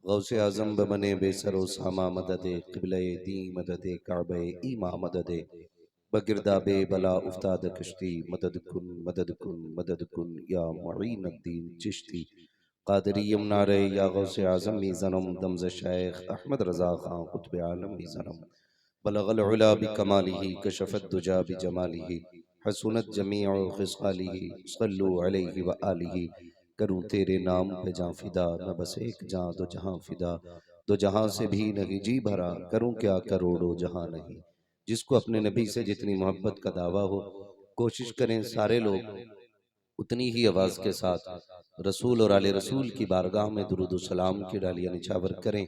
गौसे आज़म बमने बेसरो सामा मदद क़िबले दी मदद काबे ईमा मदद बगिरदाबे बला उफ्ताद कश्ती मदद कुन या मुईन अद्दीन चिश्ती कादरी यमुनारे या गौसे आज़म मी ज़नम दमज़ शेख अहमद रज़ा खां कुतुब आलम मी ज़नम बलगल उला बिकमालिही कशफत दुजा बिजमालिही हसनत जमीउ खिसालिही सल्लु अलैहि व आलिही। करूँ तेरे नाम पे जां फिदा, मैं बस एक जां दो जहां फिदा, दो जहां से भी नहीं जी भरा, करूँ क्या करोड़ों जहां नहीं। जिसको अपने नबी से जितनी मोहब्बत का दावा हो, कोशिश करें सारे लोग उतनी ही आवाज़ के साथ रसूल और आले रसूल की बारगाह में दुरूद व सलाम की डालियाँ निछावर करें।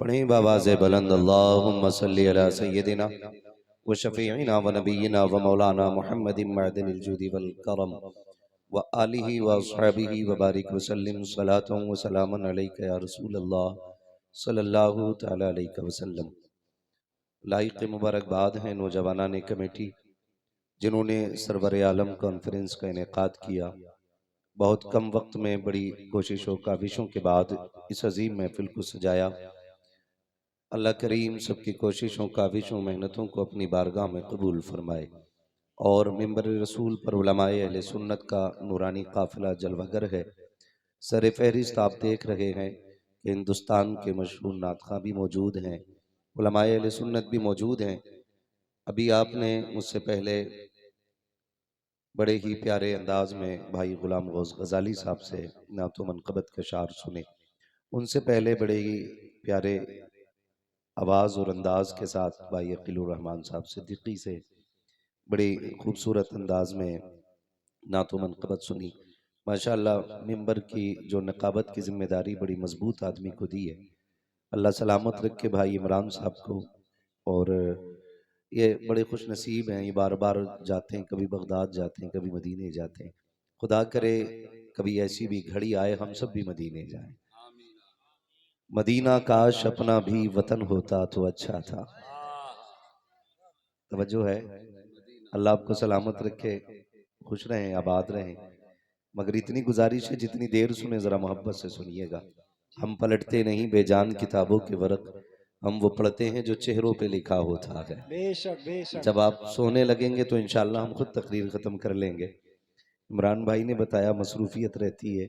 पढ़ें बावाज़ बुलंद अल्लाहुम्मा सल्ली अला सय्यदिना व शफ़ीइना व नबीना व मौलाना मुहम्मदिन मअदनिल जुदी वल करम व आलिहि व अस्हाबिहि व बारिक वसल्लिम सलातन व सलामन अलैका या रसूल अल्लाह सल्लल्लाहु तआला अलैहि वसल्लम। लाइक मुबारकबाद हैं नौजवानाने कमेटी जिन्होंने सरवर आलम कॉन्फ्रेंस का इनेकाद किया। बहुत कम वक्त में बड़ी कोशिशों काविशों के बाद इस अजीम महफिल को सजाया। अल्लाह करीम सबकी कोशिशों काविशों मेहनतों को अपनी बारगाह में कबूल फरमाए और मिंबर रसूल पर उलमाए अहले सुन्नत का नूरानी काफिला जलवागर है। सर फहरिस्त आप देख रहे हैं कि हिंदुस्तान के मशहूर नातखा भी मौजूद हैं, उलमाए अहले सुन्नत भी मौजूद हैं। अभी आपने मुझसे पहले बड़े ही प्यारे अंदाज में भाई गुलाम गौस गजाली साहब से नातो मनकबत के शार सुने। उनसे पहले बड़े ही प्यारे आवाज़ और अंदाज के साथ भाई अकीलुर रहमान साहब सिद्दीकी से बड़ी खूबसूरत अंदाज में नातो मनकबत सुनी। माशाअल्लाह मिंबर की जो नकाबत की जिम्मेदारी बड़ी मजबूत आदमी को दी है। अल्लाह सलामत रखे भाई इमरान साहब को। और ये बड़े खुश नसीब हैं, ये बार बार जाते हैं, कभी बगदाद जाते हैं, कभी मदीने जाते हैं। खुदा करे कभी ऐसी भी घड़ी आए हम सब भी मदीने जाएं। मदीना काश अपना भी वतन होता तो अच्छा था। तवज्जो है। अल्लाह आपको सलामत रखे, खुश रहें, आबाद रहें। मगर इतनी गुजारिश है जितनी देर सुने जरा मोहब्बत से सुनिएगा। हम पलटते नहीं बेजान किताबों के वर्क, हम वो पढ़ते हैं जो चेहरों पे लिखा होता है। बेशक बेशक। जब आप सोने लगेंगे तो इंशाल्लाह हम खुद तकरीर ख़त्म कर लेंगे। इमरान भाई ने बताया मसरूफियत रहती है,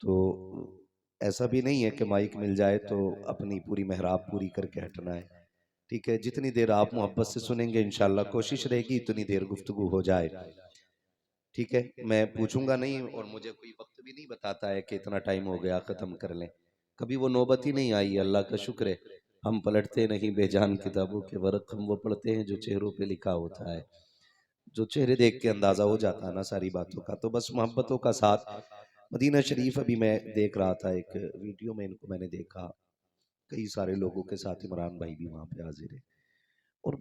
तो ऐसा भी नहीं है कि माइक मिल जाए तो अपनी पूरी मेहराब पूरी करके हटना है। ठीक है, जितनी देर आप मोहब्बत से सुनेंगे इंशाल्लाह कोशिश रहेगी इतनी देर गुफ्तगू हो जाए। ठीक है, मैं पूछूंगा नहीं और मुझे कोई वक्त भी नहीं बताता है कि इतना टाइम हो गया ख़त्म कर लें। कभी वो नौबत ही नहीं आई, अल्लाह का शुक्र है। हम पलटते नहीं बेजान किताबों के वर्क, हम वो पढ़ते हैं जो चेहरों पे लिखा होता है। जो चेहरे देख के अंदाजा हो जाता है ना सारी बातों का। तो बस मोहब्बतों का साथ मदीना शरीफ अभी मैं देख रहा था, एक वीडियो में इनको मैंने देखा, कई सारे लोगों के साथ इमरान भाई भी वहां पे हाजिर है। और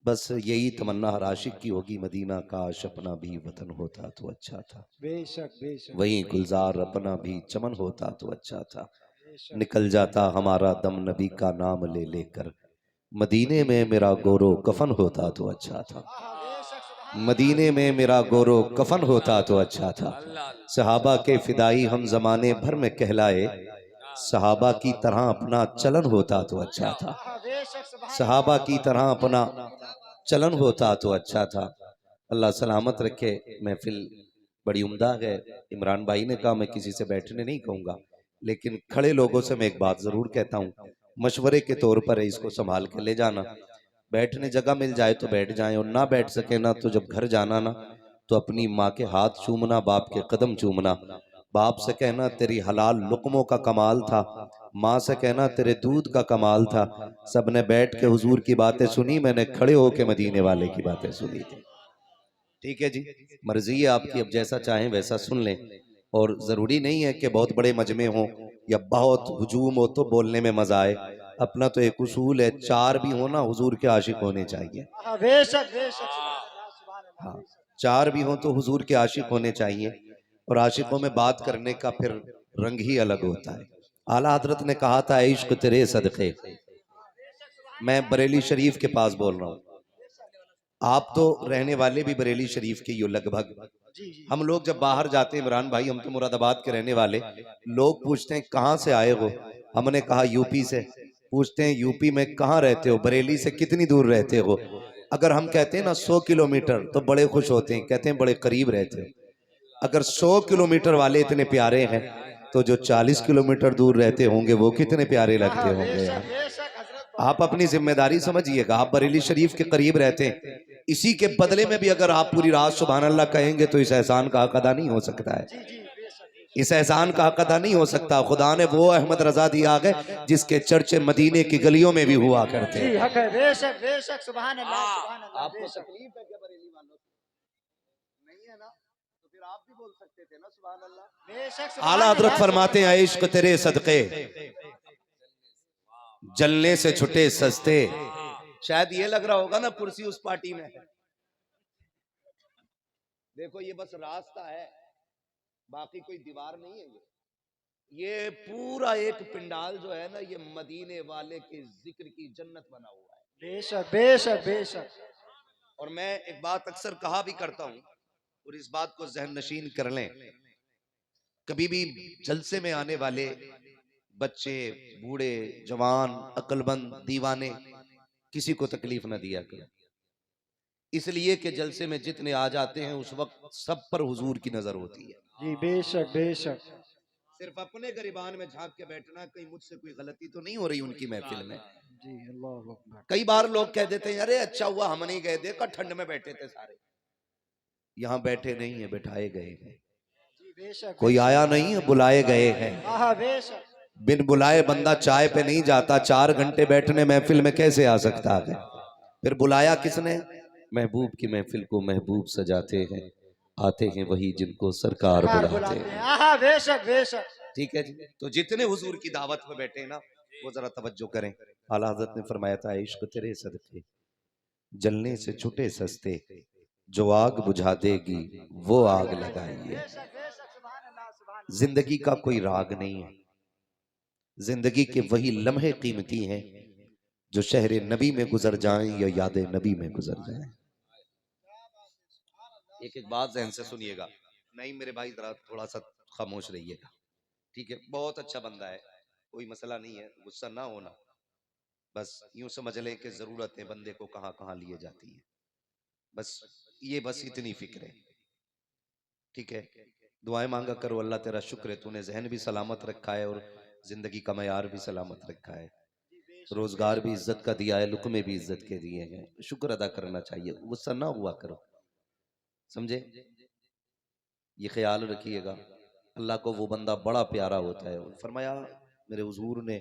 बस यही तमन्ना हर आशिक की होगी, मदीना काश अपना भी वतन होता तो अच्छा था, बेशक बेशक। वहीं गुलजार अपना भी चमन होता तो अच्छा था। बेशक निकल जाता हमारा दम नबी का नाम ले लेकर, मदीने में मेरा गोरो कफन होता तो अच्छा था। मदीने में मेरा गोरो कफन होता तो अच्छा था। सहाबा के फिदाई हम जमाने भर में कहलाए, सहाबा की तरह अपना चलन होता तो अच्छा था। सहाबा की तरह अपना चलन होता तो अच्छा था। अल्लाह सलामत रखे। महफिल बड़ी उम्दा है। इमरान भाई ने कहा मैं किसी से बैठने नहीं कहूँगा, लेकिन खड़े लोगों से मैं एक बात जरूर कहता हूँ, मशवरे के तौर पर है, इसको संभाल के ले जाना। बैठने जगह मिल जाए तो बैठ जाएं, और ना बैठ सके ना तो जब घर जाना ना तो अपनी माँ के हाथ चूमना, बाप के कदम चूमना। बाप से कहना तेरी हलाल लुकमों का कमाल था, माँ से कहना तेरे दूध का कमाल था। सबने बैठ के हुजूर की बातें सुनी, मैंने खड़े होके मदीने वाले की बातें सुनी थी। ठीक है जी, मर्जी है आपकी, अब जैसा चाहें वैसा सुन लें। और जरूरी नहीं है कि बहुत बड़े मजमे हों या बहुत हुजूम हो तो बोलने में मजा आए। अपना तो एक उसूल है, चार भी हो ना हुजूर के आशिक होने चाहिए। बेशक बेशक। हाँ, चार भी हो तो हुजूर के आशिक होने चाहिए। और आशिकों में बात करने का फिर रंग ही अलग होता है। आला हजरत ने कहा था इश्क तेरे सदके, मैं बरेली शरीफ के पास बोल रहा हूँ, आप तो रहने वाले भी बरेली शरीफ के ही हो लगभग। हम लोग जब बाहर जाते हैं इमरान भाई, हम तो मुरादाबाद के रहने वाले, लोग पूछते हैं कहाँ से आए हो, हमने कहा यूपी से। पूछते हैं यूपी में कहाँ रहते हो, बरेली से कितनी दूर रहते हो। अगर हम कहते हैं ना 100 किलोमीटर तो बड़े खुश होते हैं, कहते हैं बड़े करीब रहते हो। अगर 100 किलोमीटर वाले इतने प्यारे हैं तो जो 40 किलोमीटर दूर रहते होंगे वो कितने प्यारे लगते होंगे यार। बेशक हजरत आप अपनी जिम्मेदारी समझिएगा, आप बरेली शरीफ के करीब रहते हैं, इसी के बदले में भी अगर आप पूरी रात सुभान अल्लाह कहेंगे तो इस एहसान का हक अदा नहीं हो सकता है। जी जी बेशक इस एहसान का हक अदा नहीं हो सकता। खुदा ने वो अहमद रजा दिया है जिसके चर्चे मदीने की गलियों में भी हुआ करते जी हैं। हक है बेशक बेशक सुभान अल्लाह सुभान अल्लाह आपको बेशक तकलीफ है क्या बरेली वालों से? नहीं है ना, तो फिर आप भी बोल सकते थे ना सुभान अल्लाह। बेशक आला सुभान हजरत अल्लाह फरमाते हैं इश्क तेरे सदके जलने से छुटे सस्ते। शायद ये लग रहा होगा ना कुर्सी उस पार्टी में है। देखो ये बस रास्ता है, बाकी कोई दीवार नहीं है। ये पूरा एक पिंडाल जो है ना, ये मदीने वाले के जिक्र की जन्नत बना हुआ है। बेशक बेशक बेशक और मैं एक बात अक्सर कहा भी करता हूं और इस बात को जहन नशीन कर लें, कभी भी जलसे में आने वाले बच्चे, बूढ़े, जवान, अक्लमंद, दीवाने, किसी को तकलीफ न दिया करो। इसलिए कि जलसे में जितने आ जाते हैं उस वक्त सब पर हुजूर की नजर होती है। जी बेशक बेशक सिर्फ अपने गरिबान में झांक के बैठना, कहीं मुझसे कोई गलती तो नहीं हो रही उनकी महफिल में। जी अल्लाह अकबर कई बार लोग कह देते हैं अरे अच्छा हुआ हम नहीं गए, देखा ठंड में बैठे थे सारे। यहाँ बैठे नहीं है, बैठाए गए हैं। जी बेशक कोई आया नहीं है, बुलाए गए हैं। हाँ बेशक बिन बुलाए बंदा चाय पे नहीं जाता, 4 घंटे बैठने महफिल में कैसे आ सकता है। फिर बुलाया किसने? महबूब की महफिल को महबूब सजाते हैं, आते हैं वही जिनको सरकार बुलाते हैं। हाँ बेशक बेशक ठीक है जी। तो जितने हुजूर की दावत में बैठे हैं ना, वो जरा तवज्जो करें। आला हज़रत ने फरमाया था इश्क तेरे सदके जलने से छुटे सस्ते, जो आग बुझा देगी वो आग लगाइए। बेशक बेशक सुभान अल्लाह सुभान अल्लाह जिंदगी का कोई राग नहीं है, जिंदगी के वही लम्हे कीमती हैं जो शहर नबी में गुजर जाएं या याद नबी में गुजर जाएं। एक एक बात ज़हन से सुनिएगा। नहीं मेरे भाई जरा थोड़ा सा खामोश रहिएगा, ठीक है। बहुत अच्छा बंदा है, कोई मसला नहीं है, गुस्सा ना होना। बस यूं समझ लें कि जरूरतें बंदे को कहाँ कहाँ लिए जाती है, बस ये बस इतनी फिक्र है, ठीक है। दुआएं मांगा करो, अल्लाह तेरा शुक्र है तूने जहन भी सलामत रखा है और जिंदगी का मयार भी सलामत रखा है, रोजगार भी इज्जत का दिया है, लुकमे भी इज्जत के दिए हैं, शुक्र अदा करना चाहिए, गुस्सा ना हुआ करो, समझे। ये ख्याल रखिएगा, अल्लाह को वो बंदा बड़ा प्यारा होता है। फरमाया मेरे हुजूर ने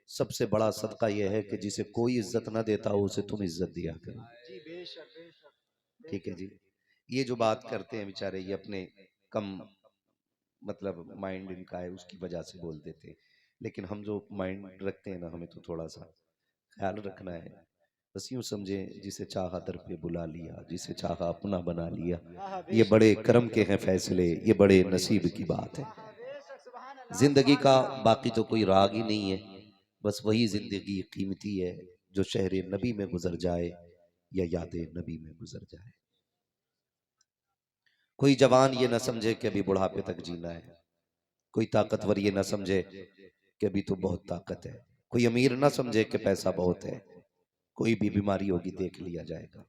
सबसे बड़ा सदका यह है कि जिसे कोई इज्जत ना देता हो उसे तुम इज्जत दिया करो। जी बेशक बेशक ठीक है जी। ये जो बात करते हैं बेचारे, ये अपने कम मतलब माइंड इनका है उसकी वजह से बोल देते हैं, लेकिन हम जो माइंड रखते हैं ना, हमें तो थोड़ा सा ख्याल रखना है। बस यूं समझे जिसे चाहा दर पे बुला लिया, जिसे चाहा अपना बना लिया, ये बड़े करम के हैं फैसले, ये बड़े नसीब की बात है। जिंदगी का बाकी तो कोई राग ही नहीं है, बस वही जिंदगी कीमती है जो शहर नबी में गुजर जाए या याद नबी में गुजर जाए। कोई जवान ये ना समझे कि अभी बुढ़ापे तक जीना है, कोई ताकतवर ये ना समझे कि अभी तो बहुत ताकत है, कोई अमीर ना समझे कि पैसा बहुत है, कोई भी बीमारी होगी देख लिया जाएगा।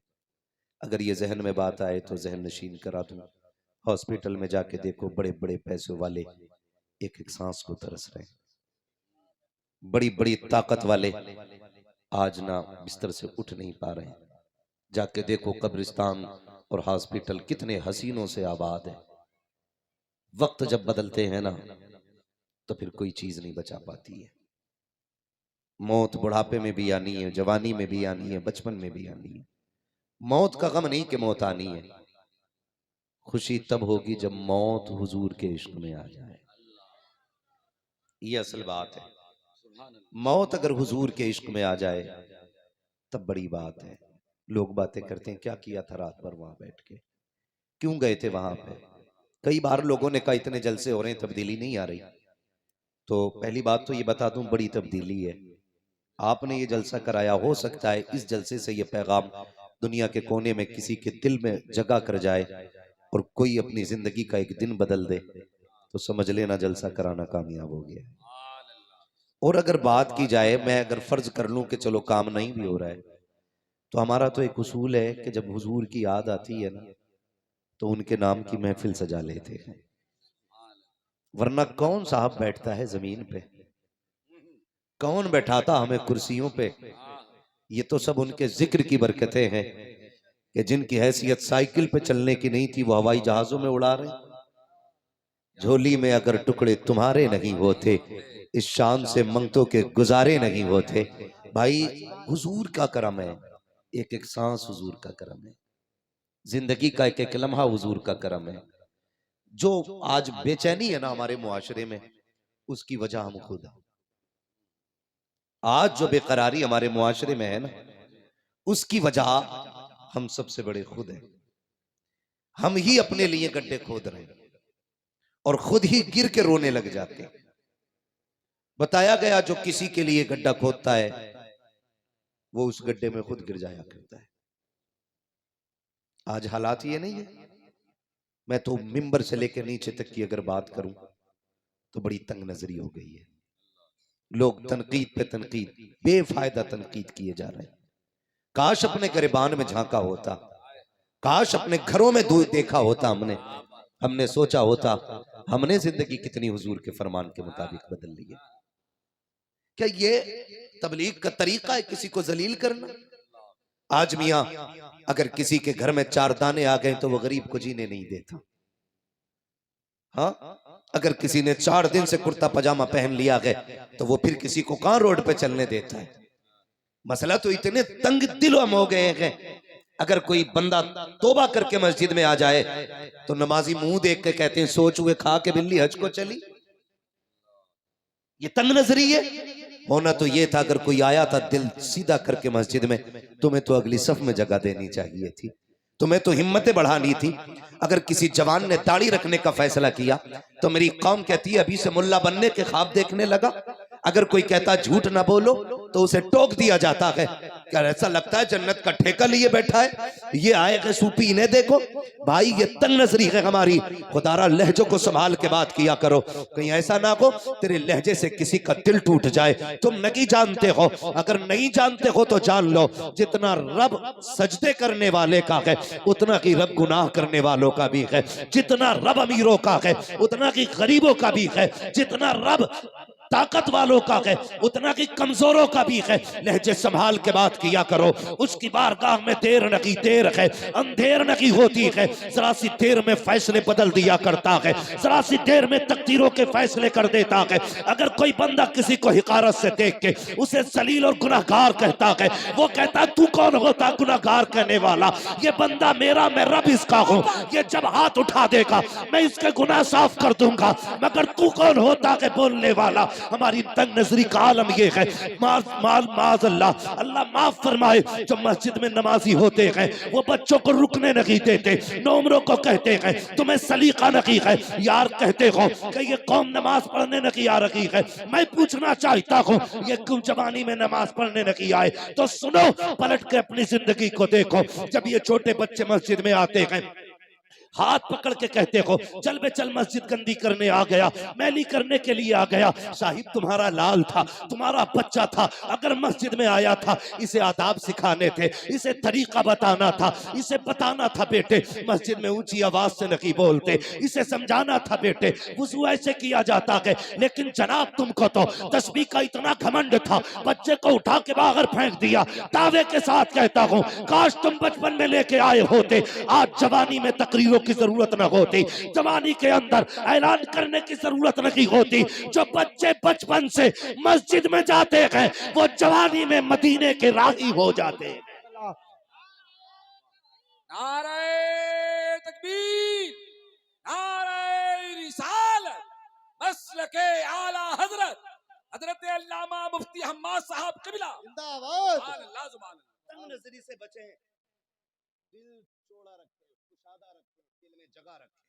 अगर ये जहन में बात आए तो जहन नशीन करा दूं, हॉस्पिटल में जाके देखो बड़े बड़े पैसों वाले एक एक सांस को तरस रहे हैं, बड़ी बड़ी ताकत वाले आज ना बिस्तर से उठ नहीं पा रहे हैं। जाके देखो कब्रिस्तान और हॉस्पिटल कितने हसीनों से आबाद है। वक्त जब बदलते हैं ना तो फिर कोई चीज नहीं बचा पाती है। मौत बुढ़ापे में भी आनी है, जवानी में भी आनी है, बचपन में भी आनी है। मौत का गम नहीं कि मौत आनी है, खुशी तब होगी जब मौत हुजूर के इश्क में आ जाए। ये असल बात है। मौत अगर हुजूर के इश्क में आ जाए तब बड़ी बात है। लोग बातें करते हैं क्या किया था रात भर वहां बैठ के, क्यों गए थे वहां पे। कई बार लोगों ने कहा इतने जलसे हो रहे हैं तब्दीली नहीं आ रही। तो पहली बात तो ये बता दूं बड़ी तब्दीली है। आपने ये जलसा कराया, हो सकता है इस जलसे से ये पैगाम दुनिया के कोने में किसी के दिल में जगह कर जाए और कोई अपनी जिंदगी का एक दिन बदल दे, तो समझ लेना जलसा कराना कामयाब हो गया। और अगर बात की जाए, मैं अगर फर्ज कर लूं कि चलो काम नहीं भी हो रहा है, तो हमारा तो एक उसूल है कि जब हुजूर की याद आती है ना, तो उनके नाम की महफिल सजा लेते हैं। वरना कौन साहब बैठता है जमीन पे, कौन बैठाता हमें कुर्सियों पे। ये तो सब उनके जिक्र की बरकतें हैं कि जिनकी हैसियत साइकिल पे चलने की नहीं थी, वो हवाई जहाजों में उड़ा रहे। झोली में अगर टुकड़े तुम्हारे नहीं होते, इस शान से मंगतों के गुजारे नहीं होते। भाई हुजूर का करम है, एक एक सांस हुजूर का करम है, जिंदगी का एक एक लम्हा हुजूर का करम है। जो आज बेचैनी है ना हमारे मुआशरे में, उसकी वजह हम खुद हैं। आज जो बेकरारी हमारे मुआशरे में है ना, उसकी वजह हम सबसे बड़े खुद हैं। हम ही अपने लिए गड्ढे खोद रहे हैं और खुद ही गिर के रोने लग जाते हैं। बताया गया जो किसी के लिए गड्ढा खोदता है, वो उस गड्ढे में खुद गिर जाया करता है। आज हालात ये नहीं है। मैं तो मिंबर से लेकर नीचे तक की अगर बात करूं, तो बड़ी तंग नजरी हो गई है। लोग तनकीद पे तनकीद, बेफायदा तनकीद किए जा रहे हैं। काश अपने गिरबान में झांका होता, काश अपने घरों में देखा होता हमने हमने सोचा होता हमने जिंदगी कितनी हुजूर के फरमान के मुताबिक बदल ली है। क्या ये तबलीग का तरीका है किसी को जलील करना? आज मियां अगर किसी के घर में 4 दाने आ गए तो वो गरीब को जीने नहीं देता। हाँ, अगर किसी ने 4 दिन से कुर्ता पजामा पहन लिया है, तो वो फिर किसी को कहां रोड पे चलने देता है? मसला तो इतने तंग दिल हम हो गए हैं। अगर कोई बंदा तोबा करके मस्जिद में आ जाए, तो नमाजी मुंह देख के कहते हैं सोच हुए खा के बिल्ली हज को चली। ये तंग नजरी है। होना तो ये था, अगर कोई आया था दिल सीधा करके मस्जिद में, तुम्हें तो अगली सफ में जगह देनी चाहिए थी, तुम्हें तो हिम्मतें बढ़ानी थी। अगर किसी जवान ने दाढ़ी रखने का फैसला किया, तो मेरी कौम कहती है अभी से मुल्ला बनने के ख्वाब देखने लगा। अगर कोई कहता झूठ ना बोलो, तो उसे टोक दिया जाता है। क्या ऐसा लगता है जन्नत का ठेका लिए बैठा है, ये आए कि सूफी इन्हें देखो। भाई ये तंग नजरी है हमारी। खुदारा लहजों को संभाल के बात किया करो, कहीं ऐसा ना हो तेरे लहजे से किसी का दिल टूट जाए। तुम नहीं जानते हो, अगर नहीं जानते हो तो जान लो, जितना रब सजदे करने वाले का है, उतना ही रब गुनाह करने वालों का भी है। जितना रब अमीरों का है, उतना ही गरीबों का भी है। जितना रब ताकत वालों का है, उतना की कमजोरों का भी है। लहजे संभाल के बात किया करो। उसकी बारगाह में देर नहीं देर है, अंधेर नहीं होती है। जरा सी देर में फैसले बदल दिया करता है, जरा सी देर में तकदीरों के फैसले कर देता है। अगर कोई बंदा किसी को हिकारत से देख के उसे जलील और गुनाहगार कहता है, वो कहता है तू कौन होता गुनाहगार कहने वाला? ये बंदा मेरा, मैं रब इसका हूँ। ये जब हाथ उठा देगा मैं इसके गुनाह साफ कर दूंगा, मगर तू कौन होता है बोलने वाला? हमारी तंग नजरी का आलम ये है। माज अल्लाह, अल्लाह माफ फरमाए, जो मस्जिद में नमाजी होते हैं वो बच्चों को रुकने नहीं देते, नौमरों को कहते हैं तुम्हें सलीका नहीं है। यार कहते हो कि ये कौम नमाज पढ़ने नहीं आ रही है। मैं पूछना चाहता हूँ ये क्यों जवानी में नमाज पढ़ने नहीं आए? तो सुनो, पलट के अपनी जिंदगी को देखो। जब ये छोटे बच्चे मस्जिद में आते हैं, हाथ पकड़ के कहते हो चल बे चल, मस्जिद गंदी करने आ गया, मैली करने के लिए आ गया। साहिब तुम्हारा लाल था, तुम्हारा बच्चा था, अगर मस्जिद में आया था इसे आदाब सिखाने थे, इसे तरीका बताना था, इसे बताना था बेटे मस्जिद में ऊंची आवाज से नहीं बोलते, इसे समझाना था बेटे वुजू ऐसे किया जाता है। लेकिन जनाब तुमको तो तस्बीह का इतना घमंड था, बच्चे को उठा के बाहर फेंक दिया। दावे के साथ कहता हूँ काश तुम बचपन में लेके आए होते, आज जवानी में तकरीरों की जरूरत न होती, जवानी के अंदर ऐलान करने की जरूरत नहीं होती। जो बच्चे बचपन से मस्जिद में जाते हैं वो जवानी में मदीने के राही हो जाते हैं। नारे तकबीर, नारे रिसालत, मसलके आला हजरत हजरत अल्लामा मुफ्ती हम्माद साहब क़िबला जिंदाबाद। सुभान अल्लाह सुभान अल्लाह। तंग नजरी से बचें, दिल चौड़ा रखें, कुशादा रखें, दिल में जगह रखें,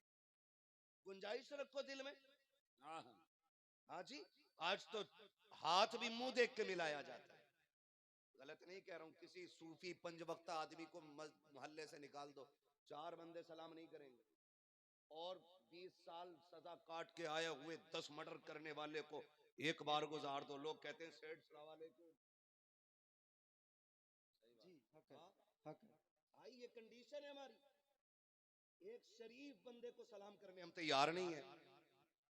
गुंजाइश रखो दिल में। हाँ जी, आज तो हाथ भी मुंह देख के मिलाया जाता है। गलत नहीं कह रहा हूं, किसी सूफी पंजवक्ता आदमी को मोहल्ले से निकाल दो, 4 बंदे सलाम नहीं करेंगे। और 20 साल सजा काट के आए हुए 10 मर्डर करने वाले को एक बार गुजार दो, लोग कहते हैं सेठ सलाम वालेकुम। जी हक है, हाँ? हक है। भाई ये कंडीशन है हमारी, एक शरीफ बंदे को सलाम करने हम तैयार नहीं है।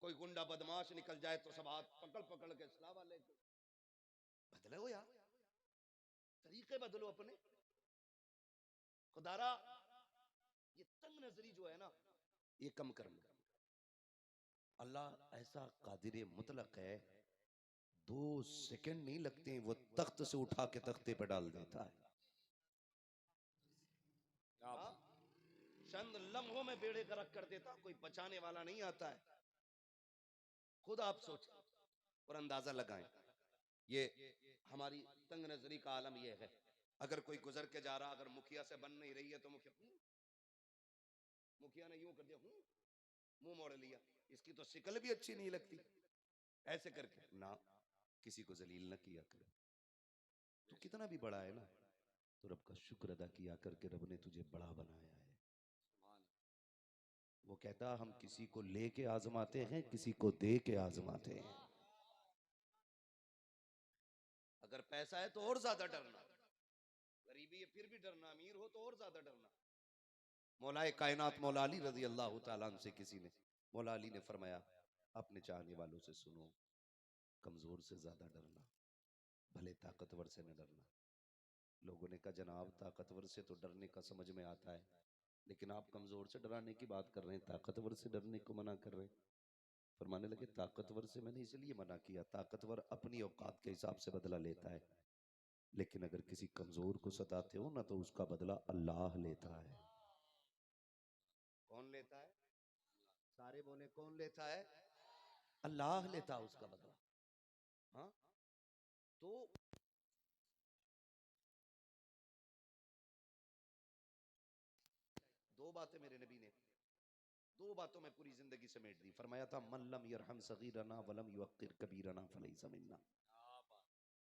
कोई गुंडा बदमाश निकल जाए तो सब हाथ पकड़ पकड़ के सलाम वालेकुम। बदलो यार, तरीके बदलो अपने। खुदारा ये तंग नजरी जो है ना, ये कम करना। अल्लाह ऐसा कादिर मुतलक है, 2 सेकंड नहीं लगते हैं वो तख्त से उठा के तख्ते पे डाल देता है। क्या हाँ? बात। चंद लम्हों में बेड़े गर्क कर देता, कोई बचाने वाला नहीं आता है। खुद आप सोचें और अंदाजा लगाएं, ये हमारी तंग नजरी का आलम ये है। अगर कोई गुजर के जा रहा, अगर मुखिया से बन नहीं रही है तो मुखिया ने यूं कर दिया, मुंह मोड़ लिया, इसकी तो शिकल भी अच्छी नहीं लगती, ऐसे करके ना, किसी को जलील न किया करे। तो कितना भी बड़ा है ना, तो रब का शुक्र अदा किया करके रब ने तुझे बड़ा बनाया है। वो कहता हम किसी को लेके आजमाते हैं, किसी को दे के आजमाते हैं। अगर पैसा है तो और ज्यादा डरना, गरीबी है फिर भी डरना, अमीर हो तो और ज्यादा डरना। मौलाए कायनात मौला अली रजी अल्लाह तआला अन्हु से किसी ने, मौला अली ने फरमाया अपने चाहने वालों से सुनो, कमजोर से ज्यादा डरना, भले ताकतवर से न डरना। लोगों ने कहा जनाब ताकतवर से तो डरने का समझ में आता है, लेकिन आप कमजोर से डराने की बात कर रहे हैं, ताकतवर से डरने को मना कर रहे हैं। फरमाने लगे ताकतवर से मैंने इसलिए मना किया, ताकतवर अपनी औकात के हिसाब से बदला लेता है, लेकिन अगर किसी कमजोर को सताते हो ना तो उसका बदला अल्लाह लेता है। कौन लेता है? सारे बोले कौन लेता है? अल्लाह लेता है उसका बदला। हाँ, तो दो बातें मेरे नबी ने, दो बातों में पूरी जिंदगी समेट दी। फरमाया था मन लम यरहम सगीरना वलम युक्किर कबीरना फलैसा मिन्ना।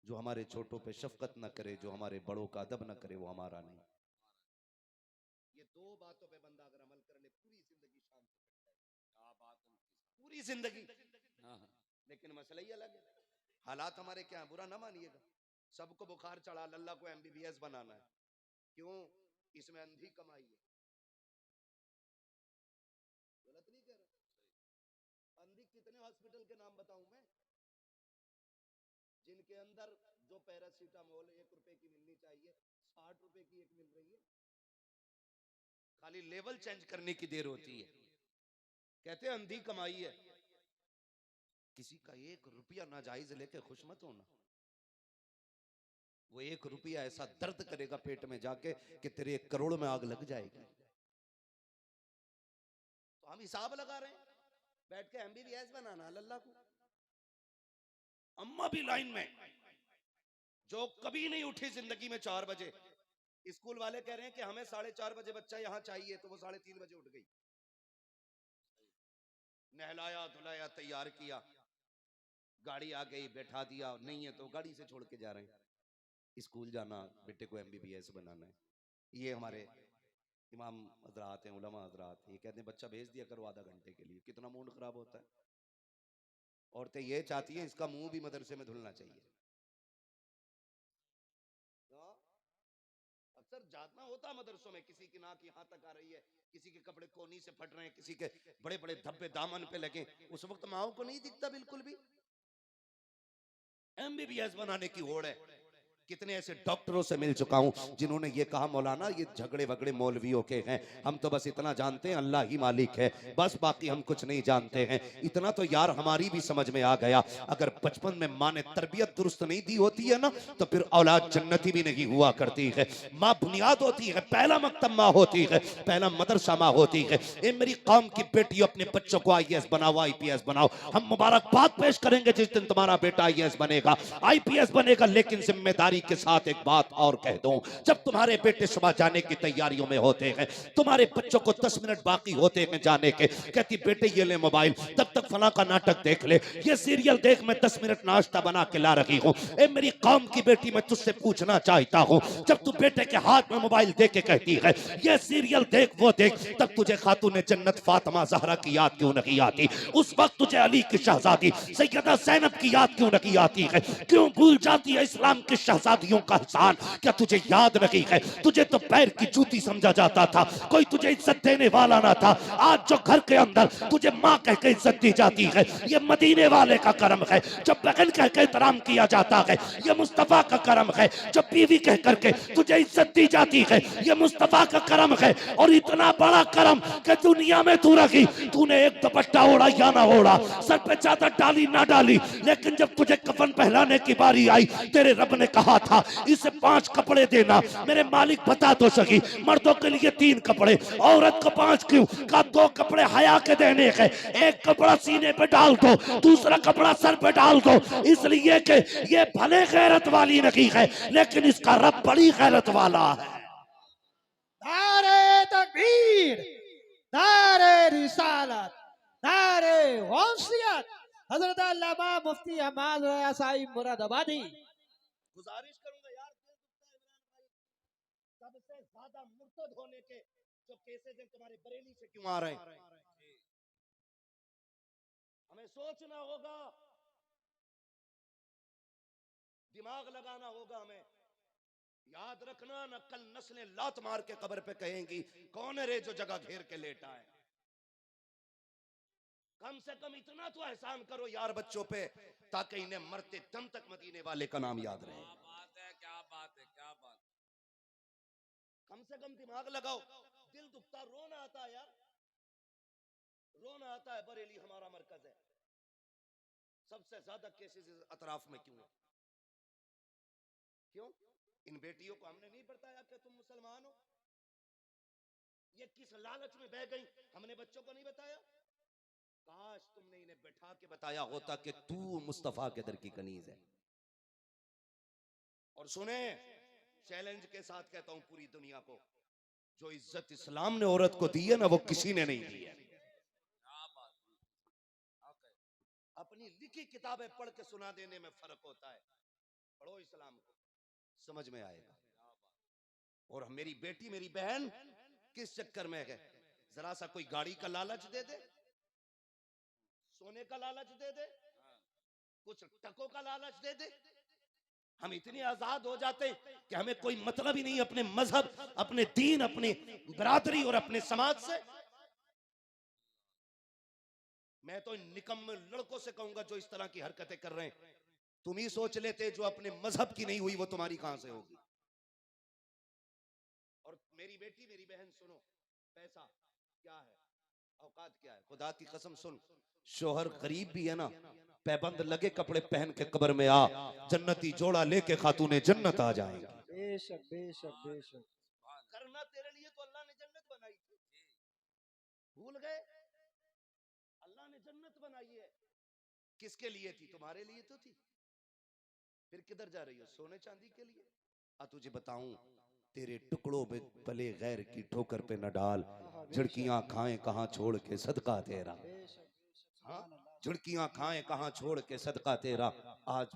जो हमारे छोटों पे शफकत न करे, जो हमारे बड़ों का अदब न करे, वो हमारा नहीं। ये दो बातों पे बंदा अगर अमल कर ले, पूरी जिंदगी शान से कट जाए। क्या बात है। पूरी जिंदगी। हाँ, हाँ। लेकिन मसला ही अलग है, हालात हमारे क्या है, बुरा ना मानिएगा। सबको बुखार चढ़ा, लल्ला को MBBS बनाना है, क्यों? इसमें अंधी कमाई है। गलत नहीं कह रहा। अंधी कितने हॉस्पिटल के नाम बताऊं मैं, जिनके अंदर जो पैरासीटामोल 1 रुपए की मिलनी चाहिए 60 रुपए की एक मिल रही है। खाली लेवल चेंज करने की देर होती है, कहते हैं अंधी कमाई है। किसी का 1 रुपया नाजायज लेके खुश मत होना। वो 1 रुपया ऐसा दर्द करेगा पेट में जाके कि तेरे 1 करोड़ में आग लग जाएगी। तो हम हिसाब लगा रहे हैं, बैठ के MBBS बनाना लल्ला को। अम्मा भी लाइन में, जो कभी नहीं उठी जिंदगी में 4 बजे। स्कूल वाले कह रहे हैं कि हमें 4:30 बजे बच्चा यहाँ चाहिए, तो वो 3:30 बजे उठ गई, नहलाया धुलाया तैयार किया, गाड़ी आ गई बैठा दिया, नहीं है तो गाड़ी से छोड़ के जा रहे हैं। स्कूल जाना, बेटे को MBBS बनाना है। ये हमारे इमाम हजरात हैं, उलमा हजरात हैं, ये कहते हैं बच्चा भेज दिया करो आधा घंटे के लिए। कितना मूड खराब होता है। औरतें ये चाहती हैं इसका मुंह भी मदरसे में धुलना चाहिए। अक्सर जातना होता मदरसों में, किसी की नाक यहाँ तक आ रही है, किसी के कपड़े कोनी से फट रहे हैं, किसी के बड़े बड़े धब्बे दामन पे लगे, उस वक्त माओ को नहीं दिखता बिल्कुल भी। MBBS बनाने की होड़ है। कितने ऐसे डॉक्टरों से मिल चुका हूं जिन्होंने ये कहा मौलाना ये झगड़े वगड़े मौलवियों के हैं, हम तो बस इतना जानते हैं अल्लाह ही मालिक है, बस बाकी हम कुछ नहीं जानते हैं। इतना तो यार हमारी भी समझ में आ गया, अगर बचपन में माँ ने तरबियत दुरुस्त नहीं दी होती है ना, तो फिर औलाद जन्नती भी नहीं हुआ करती है। माँ बुनियाद होती है, पहला मकतब माँ होती है, पहला मदरसा माँ होती है। ए मेरी कौम की बेटी, अपने बच्चों को IAS बनाओ, IPS बनाओ। हम मुबारकबाद पेश करेंगे जिस दिन तुम्हारा बेटा IAS बनेगा, IPS बनेगा, लेकिन जिम्मेदारी ज़िम्मेदारी के साथ एक बात और कह दूं, जब तुम्हारे बेटे सुबह जाने की तैयारियों में होते हैं, तुम्हारे बच्चों को 10 मिनट बाकी होते हैं जाने के, कहती बेटे ये ले मोबाइल, तब तक फला का नाटक देख ले, ये सीरियल देख, मैं 10 मिनट नाश्ता बना के ला रही हूँ। ए मेरी कौम की बेटी, मैं तुझसे पूछना चाहता हूँ, जब तू बेटे के हाथ में मोबाइल दे के कहती है ये सीरियल देख वो देख, तब तुझे खातून जन्नत फातिमा ज़हरा की याद क्यों नहीं आती? उस वक्त तुझे अली की शहजादी सैयदा ज़ैनब की याद क्यों नहीं आती है? क्यों भूल जाती है इस्लाम की शहजादियों का एहसान? क्या तुझे याद नहीं है? तुझे तो पैर की जूती समझा जाता था, कोई तुझे इज्जत देने वाला ना था। आज जो घर के अंदर तुझे माँ कह के इज्जत दी जाती है, ये मदीने वाले का करम है। जो बहन कह के एहतराम किया जाता है, ये मुस्तफा का करम है। जो बीवी कह करके तुझे इज्जत दी जाती है, ये मुस्तफा का करम है। और इतना बड़ा करम कि दुनिया में तू रखी, तूने एक दुपट्टा ओढ़ा या ना ओढ़ा, सर पे चादर डाली ना डाली, लेकिन जब तुझे कफन पहनाने की बारी आई, तेरे रब ने कहा था इसे 5 कपड़े देना। मेरे मालिक बता तो सकी, मर्दों के लिए 3 कपड़े, औरत को 5 क्यों? का 2 कपड़े हया के देने के, एक कपड़ा सीने पे डाल दो, दूसरा कपड़ा सर पे डाल दो, इसलिए कि ये भले गैरत वाली नहीं है, लेकिन इसका रब बड़ी गैरत वाला है। नारे तकबीर, नारे रिसालत, नारे गौसियत, हजरत अल्लामा मुफ्ती हमाद रया साहिब मुरादाबादी। गुजारिश करूंगा यार, सबसे ज्यादा मुर्तद होने के जो केसेस हैं तुम्हारे बरेली से क्यों आ रहे हैं? हमें सोचना होगा, दिमाग लगाना होगा। हमें याद रखना, न कल नस्लें लात मार के कब्र पे कहेंगी कौन है रे जो जगह घेर के लेटा है। कम से कम इतना तो एहसान करो यार बच्चों पे, ताकि इन्हें मरते दम तक मदीने वाले का नाम याद रहे। क्या बात है, क्या बात है, क्या बात। कम से कम दिमाग लगाओ। दिल दुखता, रोना आता है यार, रोना आता है। बरेली हमारा मरकज है, सबसे ज्यादा केसेस अतराफ में क्यों है? क्यों? इन बेटियों को हमने नहीं बताया कि तुम मुसलमान हो? ये किस लालच में बह गई, हमने बच्चों को नहीं बताया? काश तुमने इन्हें बैठा के बताया होता कि तू मुस्तफा के दर की कनीज है। और सुने, चैलेंज के साथ कहता हूं पूरी दुनिया को, जो इज्जत इस्लाम ने औरत को दी है ना, वो किसी ने नहीं दी है। अपनी लिखी किताबें पढ़ के सुना देने में फर्क होता है। पढ़ो इस्लाम को, समझ में आएगा। और मेरी बेटी मेरी बहन किस चक्कर में है? जरा सा कोई गाड़ी का लालच दे दे, सोने का लालच दे दे, कुछ टकों का लालच दे दे, हम इतने आजाद हो जाते कि हमें कोई मतलब ही नहीं अपने मजहब, अपने दीन, अपनी बरादरी और अपने समाज से। मैं तो इन निकम्मे लड़कों से कहूंगा जो इस तरह की हरकतें कर रहे हैं, तुम ही सोच लेते जो अपने मजहब की नहीं हुई वो तुम्हारी कहां से होगी। और मेरी बेटी मेरी बहन सुनो, पैसा क्या है, औकात क्या है? खुदा की कसम सुन, शोहर गरीब भी है ना, पैबंद लगे कपड़े पहन के कब्र में आ, जन्नती जोड़ा लेके खातूने जन्नत आ जाएंगे। बेशक बेशक बेशक। करना तेरे लिए तो अल्लाह ने जन्नत बनाई थी, भूल गए? अल्लाह ने जन्नत बनाई है, किसके लिए थी? तुम्हारे लिए तो थी। फिर किधर जा रही हो? सोने चांदी के लिए? तुझे बताऊं, तेरे टुकड़ों में पले गैर की ठोकर पे न डाल, झुड़कियां खाएं कहां छोड़ के सदका तेरा। हाँ, झुड़कियां खाएं कहां छोड़ के सदका तेरा। आज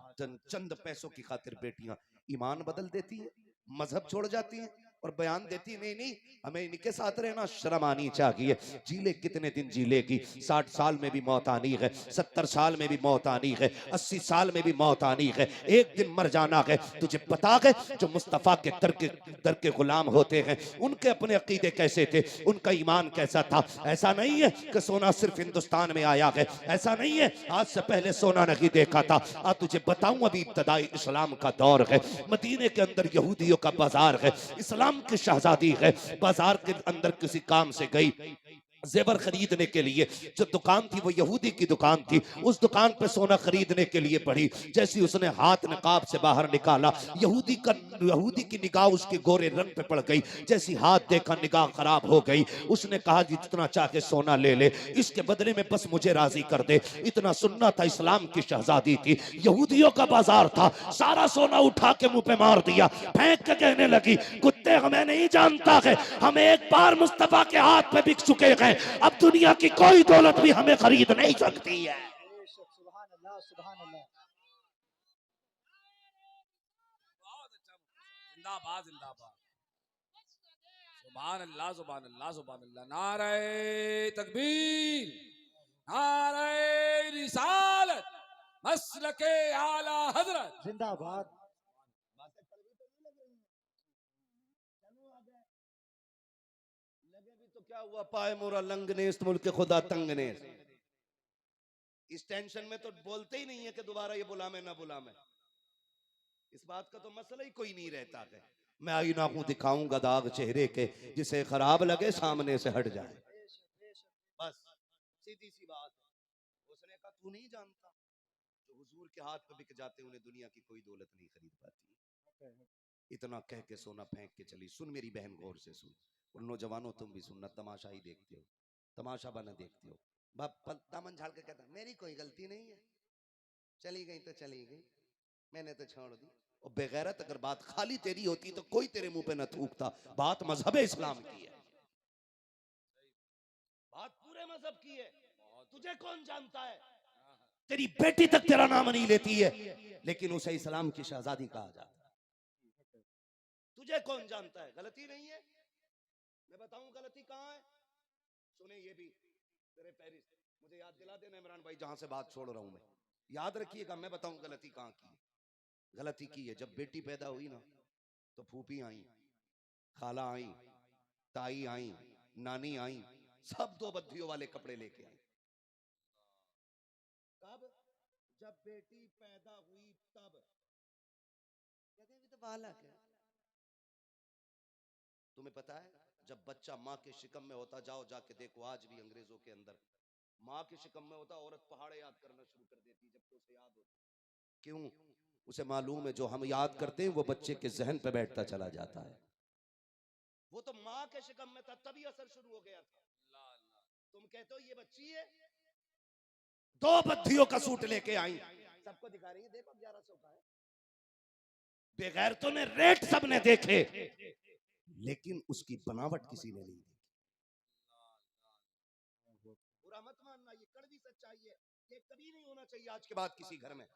चंद पैसों की खातिर बेटियां ईमान बदल देती है, मजहब छोड़ जाती हैं और बयान देती नहीं नहीं हमें इनके साथ रहना शर्म आनी चाहिए। जीले कितने दिन जी लेगी? 60 साल में भी मौत आनी है, 70 साल में भी मौत आनी है, 80 साल में भी मौत आनी है, एक दिन मर जाना है। तुझे पता है जो मुस्तफा के दर के गुलाम होते हैं उनके अपने अकीदे कैसे थे, उनका ईमान कैसा था? ऐसा नहीं है कि सोना सिर्फ हिंदुस्तान में आया है, ऐसा नहीं है आज से पहले सोना नहीं देखा था। आज तुझे बताऊं, अभी इब्तदाई इस्लाम का दौर है, मदीने के अंदर यहूदियों का बाजार है, इस्लाम की शहजादी है, बाजार के अंदर किसी काम से गई, जेवर खरीदने के लिए। जो दुकान थी वो यहूदी की दुकान थी, उस दुकान पे सोना खरीदने के लिए पड़ी। जैसे उसने हाथ नकाब से बाहर निकाला, यहूदी की निगाह उसके गोरे रंग पे पड़ गई। जैसी हाथ देखा निगाह खराब हो गई। उसने कहा कि जितना चाहे सोना ले ले, इसके बदले में बस मुझे राजी कर दे। इतना सुनना था, इस्लाम की शहजादी थी, यहूदियों का बाजार था। सारा सोना उठा के मुंह पे मार दिया, फेंक के कहने लगी, कुत्ते हमें नहीं जानता है, हम एक बार मुस्तफा के हाथ पे बिक चुके हैं, अब दुनिया की कोई दौलत भी हमें खरीद नहीं सकती है। बेशक, सुभान अल्लाह, सुभान अल्लाह। बहुत अच्छा मुफ्ती। जिंदाबाद जिंदाबाद। सुभान अल्लाह सुभान अल्लाह सुभान अल्लाह। नारे तकबीर, नारे रिसालत, मसलके आला हजरत। जिंदाबाद। लगे भी तो क्या हुआ, पाए मोरा लंगनेस मुल्क खुदा तंगनेस। इस टेंशन में तो बोलते ही नहीं है कि दोबारा ये बुला मैं ना बुला मैं। इस बात का तो मसला ही कोई नहीं रहता है। मैं आईना हूं दिखाऊंगा दाग चेहरे के, जिसे खराब लगे सामने से हट जाए। बस सीधी सी बात है। उसने कहा तू नहीं जानता, जो हुजूर के हाथ पे बिक जाते उन्हें दुनिया की कोई दौलत नहीं खरीद पाती। इतना कह के सोना फेंक के चली। सुन मेरी बहन, गौर से सुन। और नौजवानों तुम भी सुनना, तमाशा ही देखते हो, तमाशा बना देखते हो। बाप दामन झाड़ के कहता मेरी कोई गलती नहीं है, चली गई तो चली गई, मैंने तो छोड़ दी। और बेगैरत अगर बात खाली तेरी होती तो कोई तेरे मुंह पे न थूकता। बात मजहब इस्लाम की है, बात पूरे मजहब की है। तुझे कौन जानता है? तेरी बेटी तक तेरा नाम नहीं लेती है, लेकिन उसे इस्लाम की शहजादी कहा जाता है। तुझे कौन जानता है? गलती नहीं है, मैं बताऊं गलती कहां है। सुने ये भी तेरे पेरिस, मुझे याद दिला देना इमरान भाई, जहां से बात छोड़ रहा हूं मैं, याद रखिएगा। मैं बताऊं गलती कहां की है। गलती की है जब बेटी पैदा हुई ना, तो फूफी आई, खाला आई, ताई आई, नानी आई, सब दो बद्धियों वाले कपड़े लेके आई। कब? जब बेटी पैदा हुई तब। कहते हैं तो बालक है। तुम्हें पता है जब बच्चा माँ के शिकम में होता, जाओ जाके देखो आज भी अंग्रेजों के अंदर माँ के शिकम में होता, औरत पहाड़े याद करना शुरू कर देती जब तो उसे याद होता। क्यों? उसे मालूम है जो हम याद करते हैं वो बच्चे के जहन पे बैठता चला जाता है। वो तो माँ के शिकम में था तभी असर शुरू हो गया था। तुम कहते हो ये बच्ची है, दो बद्धियों का सूट लेके आई, सबको दिखा रही है, देखो 1100 का है। बेगैरतों ने रेट सबने देखे, लेकिन उसकी बनावट किसी ने नहीं देखी। बुरा मत मानना, ये कड़वी सच्चाई है, ये कभी नहीं होना चाहिए आज के बाद किसी घर में।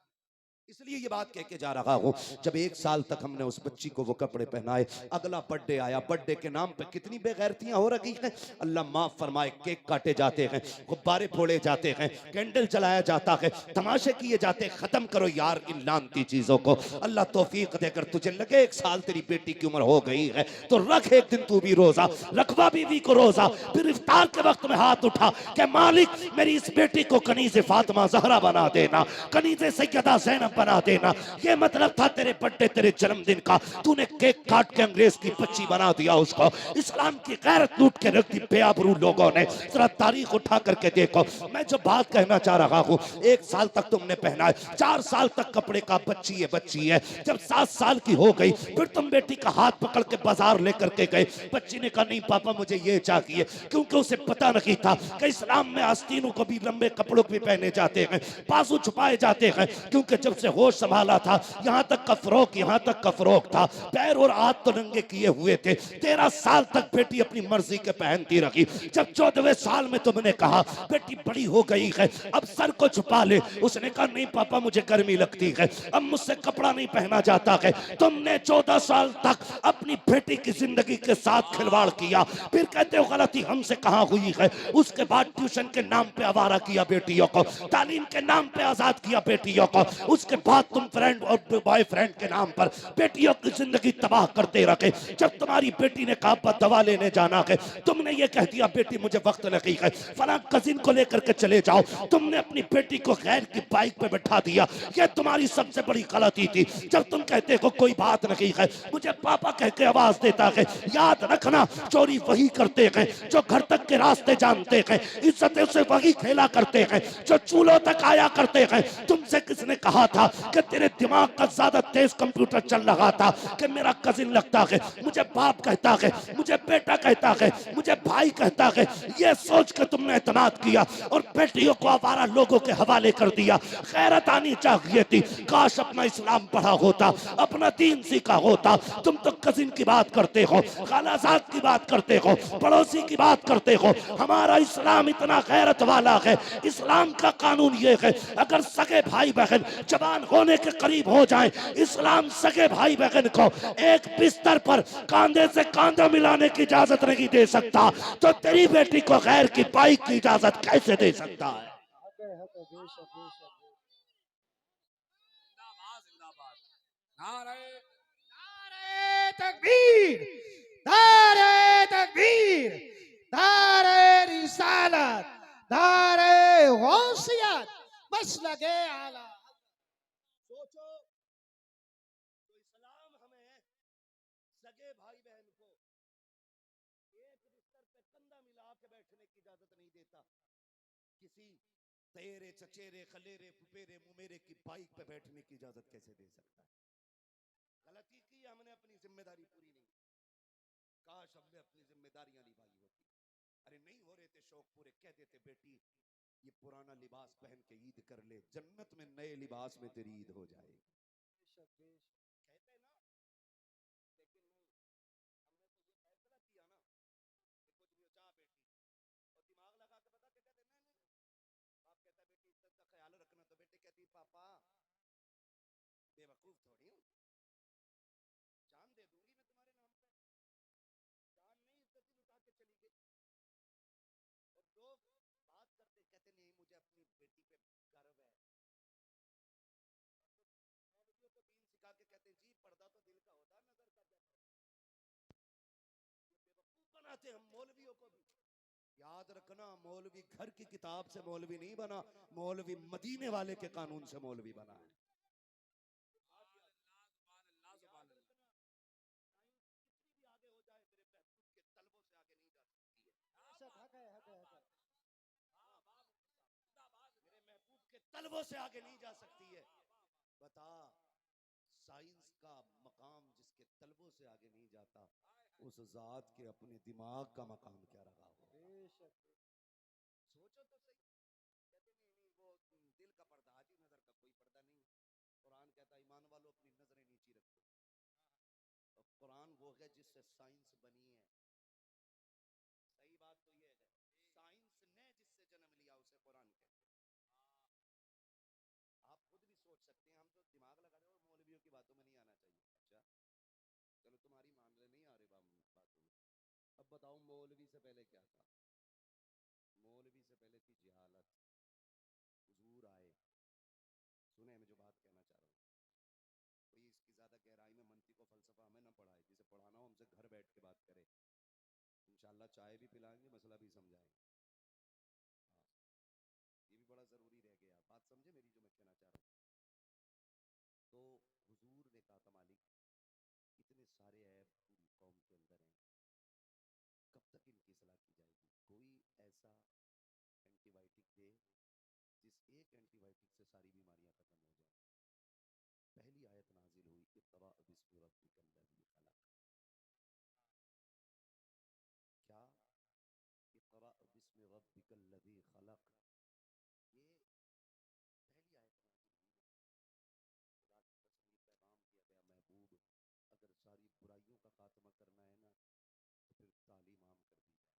इसलिए ये बात कह के जा रहा हूं, जब 1 साल तक हमने उस बच्ची को वो कपड़े पहनाए, अगला बर्थडे आया, बर्थडे के नाम पे कितनी बेगैरतियां हो रही हैं। अल्लाह माफ फरमाए, केक काटे जाते हैं, गुब्बारे फोड़े जाते हैं, कैंडल जलाया जाता है, तमाशे किए जाते हैं। खत्म करो यार इन लानती चीजों को। अल्लाह तौफीक देकर तुझे लगे 1 साल तेरी बेटी की उम्र हो गई है तो रख एक दिन तू भी रोजा, रखवा बीवी को रोजा, फिर इफ्तार के वक्त में हाथ उठा कि मालिक मेरी इस बेटी को कनीज़े फातिमा ज़हरा बना देना, कनीज़े सैयदा ज़ैनब बना देना। ये मतलब था तेरे बर्थडे, तेरे जन्मदिन का, तूने केक काट के अंग्रेज की बच्ची बना दिया उसको। इस्लाम की गैरत लूट के रख दी बेआबरू लोगों ने। जरा तारीख उठा करके देखो। मैं जो बात कहना चाह रहा हूँ, 1 साल तक तुमने पहना है, 4 साल तक कपड़े का बच्ची है बच्ची है। जब 7 साल की हो गई फिर तुम बेटी का हाथ पकड़ के बाजार लेकर के गए। बच्ची ने कहा नहीं पापा मुझे ये चाहिए, क्योंकि उसे पता नहीं था कि इस्लाम में आस्तीनों को भी लंबे कपड़ों भी पहने जाते हैं, बाजू छुपाए जाते हैं। क्योंकि जब से होश संभाला था यहाँ तक का फरोक, यहाँ तक का फरोक था, पैर और हाथ तो नंगे किए हुए थे। 13 साल तक बेटी अपनी मर्जी के पहनती रही। जब 14वें साल में तुमने कहा बेटी बड़ी हो गई है अब सर को छुपा ले, उसने कहा नहीं पापा मुझे गर्मी लगती है, अब मुझसे कपड़ा नहीं पहना जाता है। तुमने 14 साल तक अपनी बेटी की जिंदगी के साथ खिलवाड़ किया। फिर कहते हो गलती हमसे कहाँ हुई है। उसके बाद ट्यूशन के नाम पे आवारा किया बेटियों को, तालीम के नाम पे आजाद किया बेटियों को। उसके उसके बाद तुम फ्रेंड और बॉयफ्रेंड के नाम पर बेटियों की जिंदगी तबाह करते रखे। जब तुम्हारी बेटी ने कहा दवा लेने जाना है, तुमने ये कह दिया बेटी मुझे वक्त नहीं है, फला कजिन को लेकर के चले जाओ। तुमने अपनी बेटी को गैर की बाइक पे बैठा दिया। ये तुम्हारी सबसे बड़ी गलती थी। जब तुम कहते हो कोई बात नहीं है, मुझे पापा कह के आवाज देता है, याद रखना चोरी वही करते हैं जो घर तक के रास्ते जानते हैं, इज्जतें से वही खेला करते हैं जो चूल्हों तक आया करते हैं। तुमसे किसने कहा था कि तेरे दिमाग का ज्यादा तेज कंप्यूटर चल रहा था कि मेरा कजिन लगता है, मुझे बाप कहता है, मुझे बेटा कहता है, मुझे भाई कहता है। ये सोच के तुमने एतमाद किया और बेटियों को आवारा लोगों के हवाले कर दिया। गैरत आनी चाहिए थी, काश अपना इस्लाम पढ़ा होता, अपना दीन सीखा होता। तुम तो कजिन की बात करते हो, खालाजाद की बात करते हो, पड़ोसी की बात करते हो। हमारा इस्लाम इतना गैरत वाला है। इस्लाम का कानून ये है, अगर सगे भाई बहन जवान होने के करीब हो जाएं, इस्लाम सगे भाई बहन को एक बिस्तर पर कांधे से कांधा मिलाने की इजाजत नहीं दे सकता, तो तेरी बेटी को गैर की बाइक की इजाजत कैसे दे सकता है? हक है बेशक बेशक। जिंदाबाद जिंदाबाद। नारे नारे तकबीर, नारे तकबीर, नारे रिसालत, नारे गौसियत, बस लगे आला। सोचो तो इस्लाम हमें सगे भाई बहन को एक बिस्तर पे कंधा मिला के बैठने की इजाजत नहीं देता, किसी तेरे चचेरे खलेरे फुफेरे मुमेरे की बाइक पे बैठने की इजाजत कैसे दे सकता है? गलती की, हमने अपनी जिम्मेदारी पूरी नहीं की। काश हमने अपनी जिम्मेदारियां निभाई होती। अरे नहीं हो रहे थे शौक पूरे, कह देते बेटी ये पुराना लिबास पहन के ईद कर ले, जन्नत में नए लिबास में तेरी ईद हो जाएगी। बेशक बेशक। कहते ना, लेकिन नहीं, हमने तो ये फैसला किया ना कि कुछ भी हो चाह बेटी, और दिमाग लगा के बता के कहते नहीं नहीं। बाप कहता है बेटी इज्जत का ख्याल रखना, तो बेटी कहती पापा बेवकूफ थोड़ी हूँ, जान दे दूंगी मैं तुम्हारे नाम पे। जान नहीं, इज्जत ही लुटा के चली गई। और लोग बात करते कहते नहीं मुझे अपनी बेटी पे गर्व है। मौलवियों को दीन सिखा के कहते जी पर्दा तो दिल का होता, नजर का क्या पर्दा। ये बेवकूफ बनाते हम मौलवियों को भी। याद रखना, मौलवी घर की किताब से मौलवी नहीं बना, मौलवी मदीने वाले के कानून से मौलवी बना है। याद रखना, साइंस कितनी भी आगे हो जाए मेरे महबूब के तलबों से आगे नहीं जा सकती है। बेशक हक है हक है हक है। मेरे महबूब के तलबों से आगे नहीं जा सकती है। बता, साइंस का मकाम जिसके तलबों से आगे नहीं जाता, उस जात के अपने दिमाग का मकाम क्या रहा हो। बेशक सोचो तो सही। कहते नहीं नहीं वो दिल का पर्दा, हाजी नजर का कोई पर्दा नहीं। कुरान कहता ईमान वालों अपनी नजरें नीची रखो। और कुरान वो है जिससे साइंस बनी है। सही बात तो ये है, साइंस ने जिससे जन्म लिया उसे कुरान कहते हैं। आप खुद भी सोच सकते हैं, हम तो दिमाग लगा रहे और मौलवियों की बातों में नहीं आना चाहिए। अच्छा चलो तुम्हारी मान ले, नहीं आ रहे बातों में। अब बताओ मौलवी से पहले क्या था? मौलवी से पहले थी जहालत। हुजूर आए, सुने मैं जो बात कहना चाह रहा हूँ, कोई इसकी ज्यादा गहराई में मंतिक और फलसफा हमें ना पढ़ाए, जिसे पढ़ाना हो हमसे घर बैठ के बात करे। इंशाल्लाह चाय भी पिलाएंगे, मसला भी समझाएंगे। हाँ, ये भी बड़ा जरूरी रह गया, बात समझे मेरी जो मैं कहना चाह रहा हूँ। तो हुजूर ने कहा था मालिक इतने सारे ऐप पूरी कौम के अंदर हैं, कब तक इनकी इस्लाह की जाएगी? कोई ऐसा एंटीबायोटिक दे जिस एक एंटीबायोटिक से सारी बीमारियां खत्म हो जाए। पहली आयत नाजिल हुई इक़रा बिस्मि रब्बिकल लज़ी खलक़। क्या? इक़रा बिस्मि रब्बिकल लज़ी खलक़, ये पहली आयत नाजिल हुई ना। खुदा की कसम ये पैगाम किया गया महबूब, अगर सारी बुराइयों का खात्मा करना है ना तो फिर तालीम आम कर दी जाए,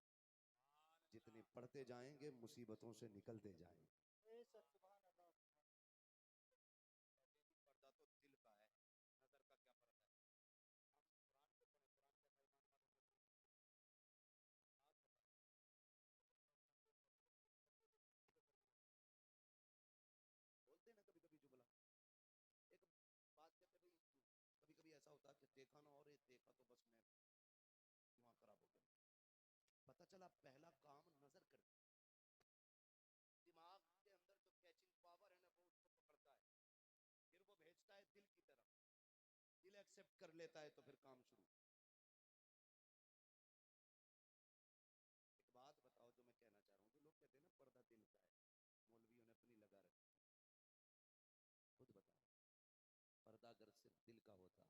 जितने पढ़ते जाएंगे मुसीबतों से निकलते जाएंगे। बेशक सुभान अल्लाह। कहते जी पर्दा तो दिल का है, नजर का क्या पर्दा है? हम कुरान को पढ़े, कुरान कहता है ईमान वालों को अपनी हाथ हटाओ, बोलते ना कभी कभी जुमला, होता कि देखा ना, और एक देखा तो बस मैं दिमाग खराब हो गया। पता चला पहला काम नजर कर, दिमाग के अंदर जो कैचिंग पावर है ना वो उसको पकड़ता है, फिर वो भेजता है दिल की तरफ, दिल एक्सेप्ट कर लेता है तो फिर काम शुरू। एक बात बताओ जो मैं कहना चाह रहा हूँ, जो लोग कहते हैं ना पर्दा दिल का है, मौलवियों ने अपनी लगा रखी, खुद बताओ पर्दा अगर सिर्फ दिल का होता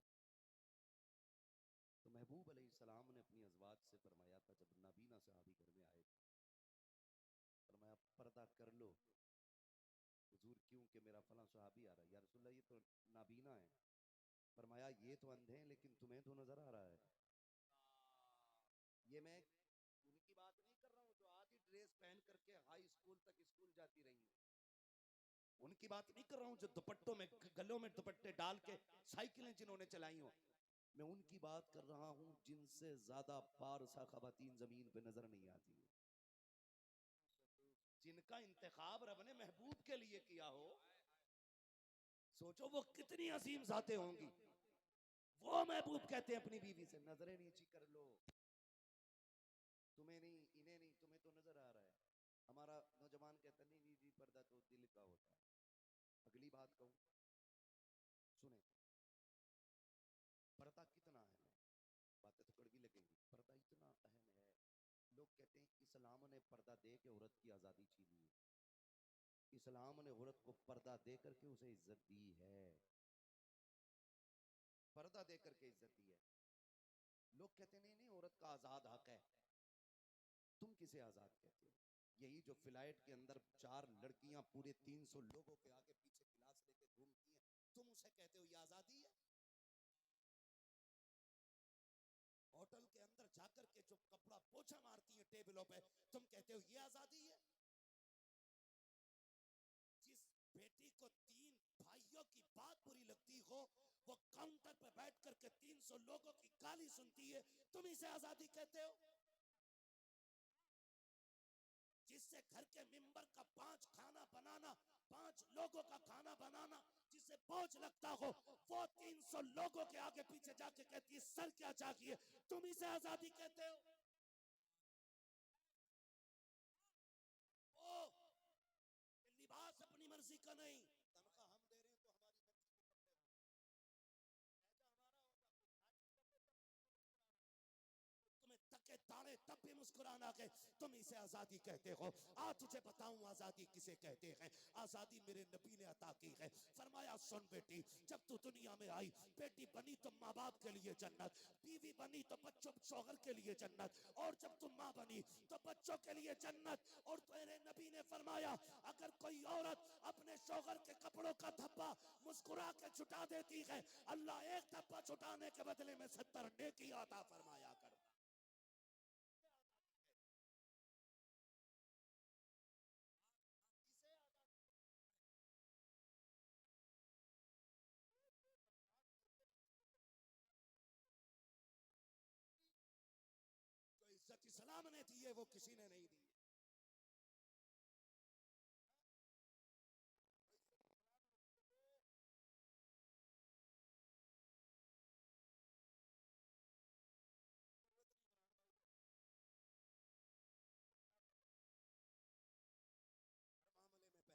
तो महबूब अलैहिस्सलाम ने अपनी अज़वाज से फरमाया था, जब नाबीना सहाबी घर में आए थे, फरमाया पर्दा कर लो। हुजूर क्यों, कि मेरा फला सहाबी आ रहा है। या रसूलल्लाह ये तो नाबीना है। फरमाया ये तो अंधे हैं लेकिन तुम्हें तो नजर आ रहा है। ये मैं उनकी बात नहीं कर रहा हूँ जो आधी ड्रेस पहन करके हाई स्कूल तक स्कूल जाती रही हैं, उनकी बात नहीं कर रहा हूँ जो दुपट्टों में, गलों में दुपट्टे डाल के साइकिलें जिन्होंने चलाई हो। मैं उनकी बात कर रहा हूँ जिनसे ज्यादा पारसा खवातीन जमीन पे नजर नहीं आती है, जिनका इंतखाब रब ने महबूब के लिए किया हो। सोचो वो कितनी अजीम जाते होंगी। वो महबूब कहते हैं अपनी बीवी से, नजरें नीची कर लो, तुम्हें नहीं, इन्हें नहीं, तुम्हें तो नजर आ रहा है। हमारा नौजवान कहता नहीं नहीं जी पर्दा तो दिल का होता है। अगली बात कहूं, सुने, पर्दा कितना अहम है, बातें तो कड़वी लगेंगी, पर्दा इतना अहम है। लोग कहते हैं इस्लाम ने पर्दा दे के औरत की आजादी छीनी है, इस्लाम ने औरत को पर्दा दे करके उसे इज्जत दी है, पर्दा दे करके इज्जत दी है। लोग कहते नहीं नहीं औरत का आजाद हक है। तुम किसे आजाद कहते हो? यही जो फ्लाइट के अंदर 4 लड़कियां पूरे 300 लोगों के आगे पीछे गिलास लेके घूमती हैं, तुम उसे कहते हो ये आजादी है? होटल के अंदर जाकर के जो कपड़ा पोछा मारती है टेबलों पे, तुम कहते हो ये आजादी है? जिस बेटी को 3 भाइयों की बात बुरी लगती हो, वो काउंटर पे बैठ करके 300 लोगों की गाली सुनती है, तुम इसे आजादी कहते हो? जिससे घर के मिंबर का 5 खाना बनाना, 5 लोगों का खाना बनाना जिसे बोझ लगता हो, वो 300 लोगों के आगे पीछे जाके कहती है सर क्या चाहिए, तुम इसे आजादी कहते हो? ओ लिबास अपनी मर्जी का नहीं, तनख्वाह हम दे रहे हैं तो हमारी मर्जी के कपड़े हो, ऐसा हमारा होता तो तुम्हें तके ताड़े तब भी मुस्कुराना के तुम इसे आजादी कहते हो। आज तुझे बताऊं आजादी किसे कहते हैं। आजादी मेरे नबी ने अता की है। फरमाया सुन बेटी, जब तू दुनिया में आई, बेटी बनी तो माँ बाप के लिए जन्नत, बीवी बनी तो बच्चों शौहर के लिए जन्नत, और जब तुम माँ बनी तो बच्चों के लिए जन्नत। और तेरे नबी ने फरमाया अगर कोई औरत अपने शौहर के कपड़ों का धब्बा मुस्कुरा के छुटा देती है, अल्लाह एक धब्बा छुटाने के बदले में 70 नेकी अता फरमाया कर। जो इज्जत इस्लाम ने दी है वो किसी ने नहीं दी।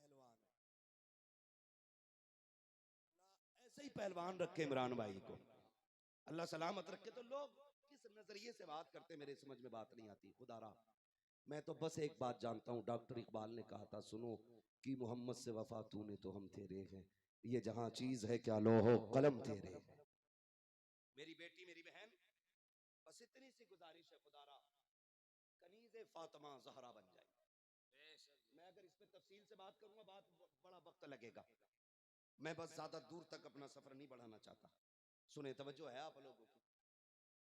हर मामले में पहलवान है। अल्लाह ऐसे ही पहलवान रखे इमरान भाई को, अल्लाह सलामत रखे। तो लोग किस नजरिए से बात करते मेरे समझ में बात नहीं आती। खुदारा मैं तो बस एक बात जानता हूँ, डॉक्टर इकबाल ने कहा था सुनो कि मोहम्मद से वफा तूने तो हम तेरे हैं, ये जहां चीज है क्या लोहो कलम तेरे हैं। मेरी बेटी मेरी बहन, बस इतनी सी गुजारिश है खुदारा, कनीज़े फातिमा जहरा बन जाए। मैं अगर इस पे तफसील से बात करूंगा बात बड़ा वक्त लगेगा, मैं बस ज्यादा दूर तक अपना सफर नहीं बढ़ाना चाहता। सुने तवज्जो है आप लोगों की,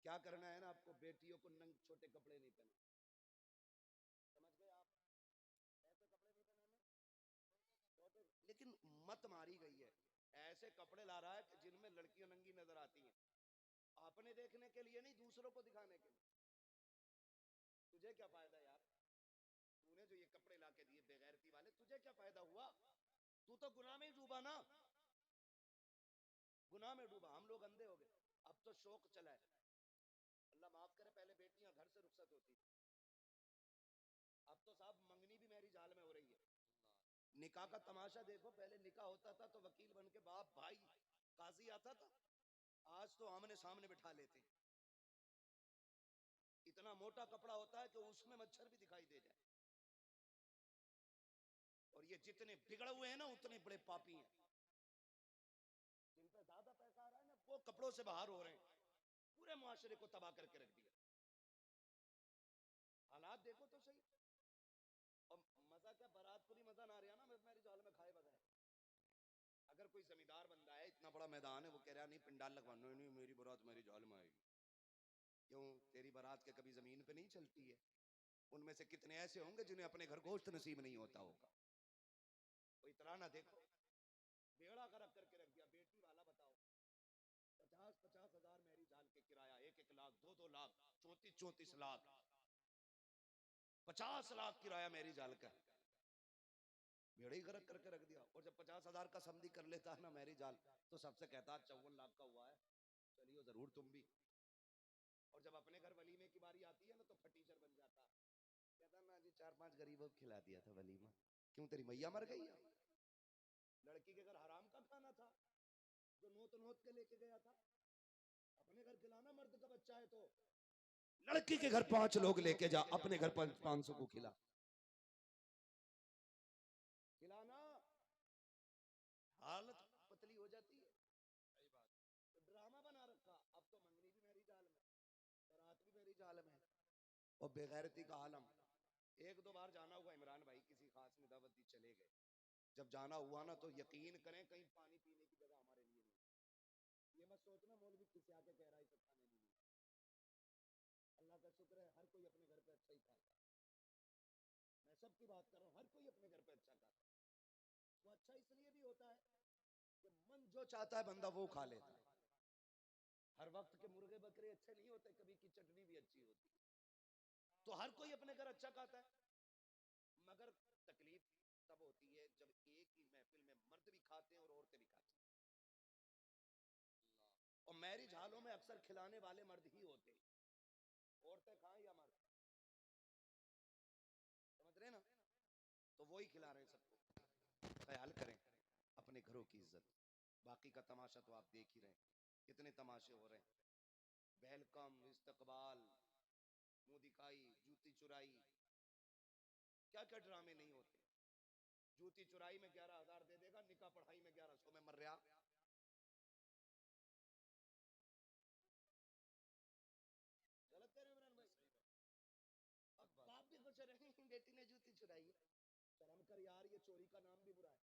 क्या करना है ना आपको, बेटियों को नंग छोटे कपड़े नहीं पहना, समझ गए आप? ऐसे कपड़े नहीं पहनाने छोटे, लेकिन मत मारी गई है, ऐसे कपड़े ला रहा है कि जिनमें लड़कियां नंगी नजर आती हैं, अपने देखने के लिए नहीं दूसरों को दिखाने के लिए। तुझे क्या फायदा यार, तूने जो ये कपड़े ला के दिए बेगैरती वाले, तुझे क्या फायदा हुआ? तू तो गुनाह में ही डूबा ना, गुनाह में डूबा। हम लोग अंधे हो गए, अब तो शौक चला है, अल्लाह माफ करे, पहले बेटियां घर से रुखसत होती थी, अब तो साहब मंगनी भी मेरी जाल में हो रही है। निकाह का तमाशा देखो, पहले निकाह होता था तो वकील बन के बाप भाई काजी आता था, आज तो आमने सामने बिठा लेते हैं। इतना मोटा कपड़ा होता है कि उसमें मच्छर भी दिखाई दे जाए। और ये जितने बिगड़े हुए हैं ना उतने बड़े पापी हैं। जिन पे ज्यादा पैसा आ रहा है ना वो कपड़ों से बाहर हो रहे हैं, पूरे मुआशरे को तबाह करके रख दिया। हालात देखो तो सही। और मजा क्या, बारात को भी मजा ना रहा ना, मेरी जाल में खाए बगैर। अगर कोई जमींदार बंदा है, इतना बड़ा मैदान है, वो कह रहा नहीं पिंडाल लगवाना, नहीं मेरी बारात मेरी जाल में आएगी। क्यों? तेरी बारात के कभी जमीन पे नहीं चलती है। उनमें से कितने ऐसे होंगे जिन्हें अपने घर गोश्त नसीब नहीं होता होगा। तो इतना ना देखो, बेड़ा कर करके रख दिया। बेटी वाला बताओ, 50-50 हजार मेरी जाल के किराया, 1-1 लाख, 2-2 लाख, 34-34 लाख, 50 लाख किराया मेरी जाल का। बेड़ा ही गरक करके रख दिया। और जब 50 हजार का समझी कर लेता है ना मेरी जाल, तो सबसे कहता 54 लाख का हुआ है, चलियो जरूर तुम भी। और जब अपने घर वलीमे की बारी आती है ना तो फटीचर बन जाता, कहता ना जी 4-5 गरीबों को खिला दिया था वलीमा। क्यों, तेरी मैया मर गई है? लड़की के घर हराम का खाना था जो नोत नोत के लेके गया था, अपने घर खिलाना। मर्द का बच्चा है तो लड़की के घर 5 लोग लेके जा, अपने घर 500 को खिला। खिलाना। हालत पतली हो जाती है। सही बात। तो ड्रामा बना रखा, अब तो मंगनी भी मेरी जाल में, बारात भी मेरी जाल में, और बेगैरती का आलम। 1-2 बार जाना हुआ इमरान भाई, किसी खास ने दावत दी, चले गए। जब जाना हुआ ना तो यकीन करें कहीं पानी पीने की जगह हमारे लिए नहीं। ये मत सोचना मौलवी किसी आके कह रहा है सब खाने नहीं मिला। अल्लाह का शुक्र है हर कोई अपने घर पे अच्छा ही खाता है। मैं सबकी बात कर रहा हूँ, हर कोई अपने घर पे अच्छा खाता है। वो अच्छा इसलिए भी होता है कि मन जो चाहता है बंदा वो खा लेता है। हर वक्त के मुर्गे बकरे अच्छे नहीं होते, कभी की चटनी भी अच्छी होती है। तो हर कोई अपने घर अच्छा खाता है। मगर तकलीफ तब होती है जब एक ही महफिल में मर्द भी खाते हैं और औरतें भी खाती हैं। और मैरिज हालों में अक्सर खिलाने वाले मर्द ही होते हैं, औरतें खाएं या मर्द, समझ रहे ना? तो वो ही खिला रहे हैं सबको। ख्याल करें अपने घरों की इज्जत। बाकी का तमाशा तो आप देख ही रहे हैं, कितने तमाशे हो रहे हैं। वेलकम, इस्तकबाल, मुंह दिखाई, जूती चुराई, क्या क्या ड्रामे नहीं होते। जूती चुराई में 11,000 दे देगा, निकाह पढ़ाई में 1100 में मर रहा। गलत कह रहे हैं इमरान भाई? अब बाप भी खुश रहे, बेटी ने जूती चुराई है। शर्म कर यार, ये चोरी का नाम भी बुरा है।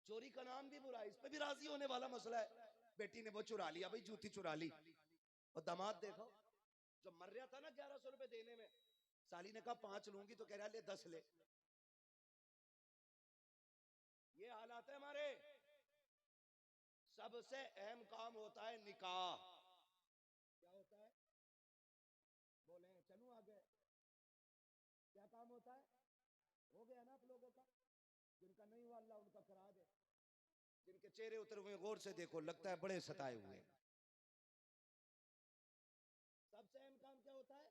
चोरी का नाम भी बुरा है, इस पे भी राजी होने वाला मसला है। बेटी ने वो चुरा लिया भाई, जूती चुरा ली। और दामाद देखो, जो मर रहा था ना 1100 रुपए देने में, साली ने कहा 5 लूंगी, तो कह रहा ले 10 ले। ये हालात है हमारे। सबसे अहम काम होता है निकाह। क्या होता है? बोले चलूं आगे। क्या काम होता है? हो गया ना आप लोगों का? जिनका नहीं हुआ अल्लाह उनका करा दे। जिनके चेहरे उतरे हुए गौर से देखो, लगता है बड़े सताए हुए हैं। सबसे अहम काम क्या होता है?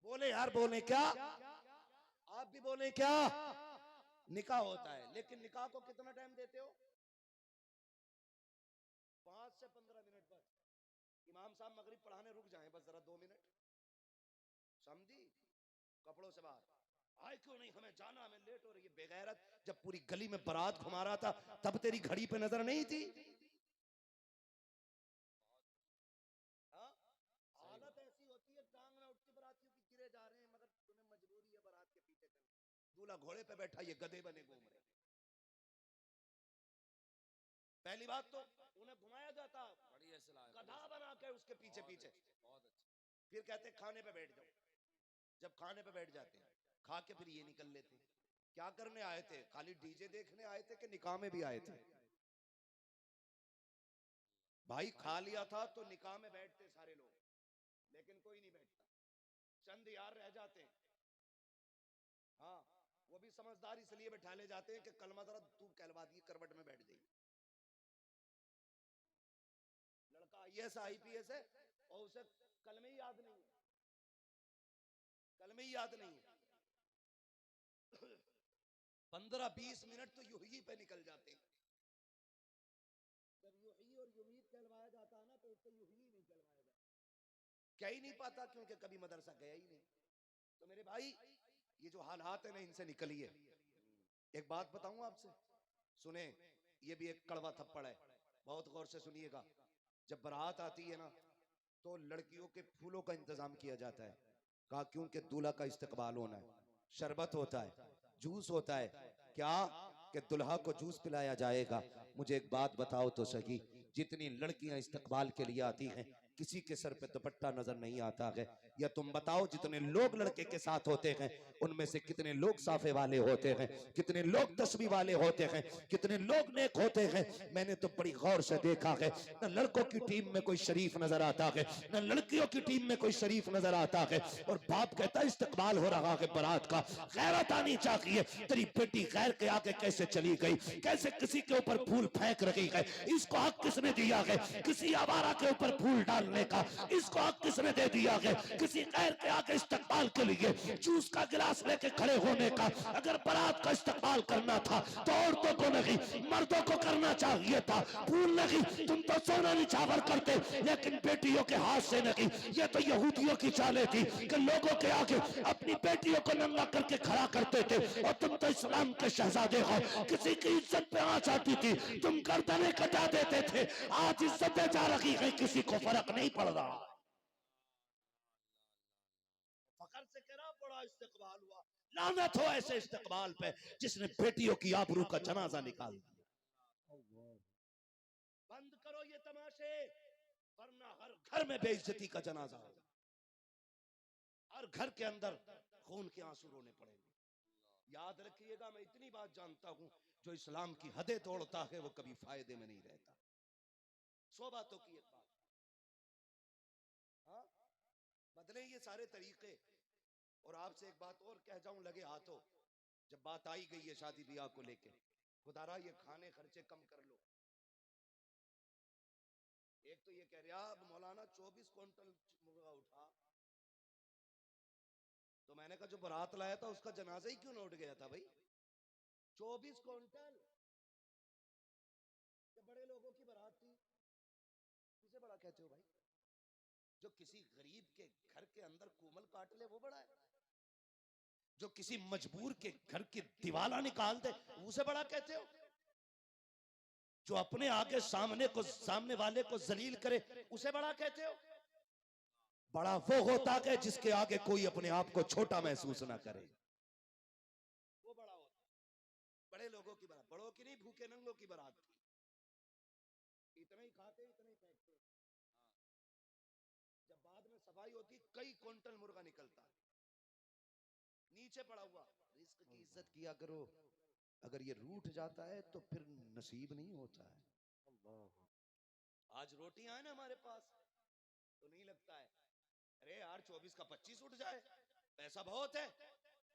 बोले यार, बोले क्या? आप भी बोले क्या? निकाह होता है। लेकिन निकाह को कितना टाइम देते हो? 5 से 15 मिनट बस। इमाम साहब मगरिब पढ़ाने रुक जाएं बस जरा 2 मिनट, समझी? कपड़ों से बाहर आए क्यों नहीं, हमें जाना, हमें लेट हो रही है। बेगैरत, जब पूरी गली में बारात घुमा रहा था तब तेरी घड़ी पे नजर नहीं थी? हाँ? हालत ऐसी होती है, टांग में उठती बरातियों की गिरे जा रहे हैं, मगर तुम्हें मजबूरी है बारात के पीछे चलना। दूल्हा घोड़े पे बैठा, ये गधे बने घूम रहे। पहली बात तो उन्हें घुमाया जाता गधा बना के उसके पीछे पीछे, बहुत अच्छा। फिर कहते खाने पे बैठ जाओ। जब खाने पे बैठ जाते हैं, खा के फिर ये निकल लेते। क्या करने आए थे? खाली डीजे देखने आए थे कि निकाह में भी आए थे? भाई खा लिया था तो निकाह में बैठते सारे लोग, लेकिन कोई नहीं बैठता, चंद यार रह जाते हैं। हाँ, वो भी समझदार इसलिए बैठा ले जाते हैं कि कलमा जरा तू कहलवा दी, करवट में बैठ जाइए। IAS IPS है और उसे कलमे ही याद नहीं है, कलमे ही याद नहीं है। 15-20 मिनट तो यूही पे निकल जाते हैं। जब यूही और युमीद कहलवाया जाता है ना तो उससे यूही नहीं कहलवाया जाता। क्या ही नहीं पाता क्योंकि कभी मदरसा गया ही नहीं। तो मेरे भाई ये जो हालात है ना इनसे निकलिए। एक बात बताऊं आपसे, सुने, ये भी एक कड़वा थप्पड़ है, बहुत गौर से सुनिएगा। जब बारात आती है ना तो लड़कियों के फूलों का इंतजाम किया जाता है। कहा क्योंकि दूल्हा का इस्तकबाल होना है, शरबत होता है, जूस होता है, क्या कि दुल्हा को जूस पिलाया जाएगा। मुझे एक बात बताओ तो सही, जितनी लड़कियां इस्तकबाल के लिए आती हैं किसी के सर पे दुपट्टा नजर नहीं आता है। या तुम बताओ जितने लोग लड़के के साथ होते हैं उनमें से कितने लोग साफे वाले होते हैं, कितने लोग तस्बीह वाले होते हैं, कितने लोग नेक होते हैं। मैंने तो बड़ी गौर से देखा है, न लड़कों की टीम में कोई शरीफ नजर आता है, न लड़कियों की टीम में कोई शरीफ नजर आता है। और बाप कहता है इस्तकबाल हो रहा है बारात का, गैरत आनी चाहिए। तेरी बेटी गैर के आगे कैसे चली गई, कैसे किसी के ऊपर फूल फेंक रही है, इसको हक किसने दिया है? किसी आवारा के ऊपर फूल डालने का इसको हक किसने दे दिया है? किसी गैर के आगे इस्तकबाल के लिए जूस का गिलास लेके खड़े होने का अगर बारात का इस्तकबाल करना था तो औरतों को नहीं मर्दों को करना चाहिए था। फूल नहीं, तुम तो सोना निछावर करते, लेकिन बेटियों के हाथ से नहीं। ये तो यहूदियों की चालें थी कि लोगों के आगे अपनी बेटियों को नंगा करके खड़ा करते थे। और तुम तो इस्लाम के शहजादे हो, किसी की इज्जत पे आंच आती थी तुम गर्दनें कटा देते थे। आज इज्जतें जा रही है, किसी को फर्क नहीं पड़ रहा। फखर से कह रहा बड़ा इस्तकबाल हुआ, लानत हो ऐसे इस्तकबाल पे जिसने बेटियों की आबरू का जनाजा निकाल दिया। बंद करो ये तमाशे, वरना हर घर में बेइज्जती का जनाजा होगा, हर घर के अंदर खून के आंसू रोने पड़ेंगे। याद रखिएगा, मैं इतनी बात जानता हूं, जो इस्लाम की हदें तोड़ता है वो कभी फायदे में नहीं रहता। 100 बातों की एक बात, हाँ बदले ये सारे तरीके। और आपसे एक बात और कह जाऊं लगे हाथों, जब बात आई गई है शादी ब्याह को लेके, खुदारा ये खाने खर्चे कम कर लो। एक तो ये कह रहा अब मौलाना 24 क्विंटल मुर्गा उठा, तो मैंने कहा जो बारात लाया था उसका जनाजा ही क्यों न उठ गया था भाई? 24 क्विंटल, जब बड़े लोगों की बारात थी, किसे बड़ा कहते हो भाई? जो किसी गरीब के घर के अंदर कोमल काट ले वो बड़ा है, जो किसी मजबूर के घर की दीवाला निकाल दे उसे बड़ा कहते हो, जो अपने आगे सामने वाले को जलील करे उसे बड़ा कहते हो। बड़ा वो होता है जिसके आगे कोई अपने आप को छोटा महसूस ना करे, वो बड़ा होता। बड़े लोगों की बारात, बड़ों की नहीं, भूखे नंगों की बारात थी, इतना ही खाते इतना ही फेंकते। जब बाद में सफाई होती कई क्विंटल मुर्गा निकलता, नीचे पड़ा हुआ। रिस्क की इज्जत किया करो, अगर ये रूठ जाता है तो फिर नसीब नहीं होता है। आज रोटियां है ना हमारे पास तो नहीं लगता है, अरे यार 24 का 25 उठ जाए, पैसा बहुत है।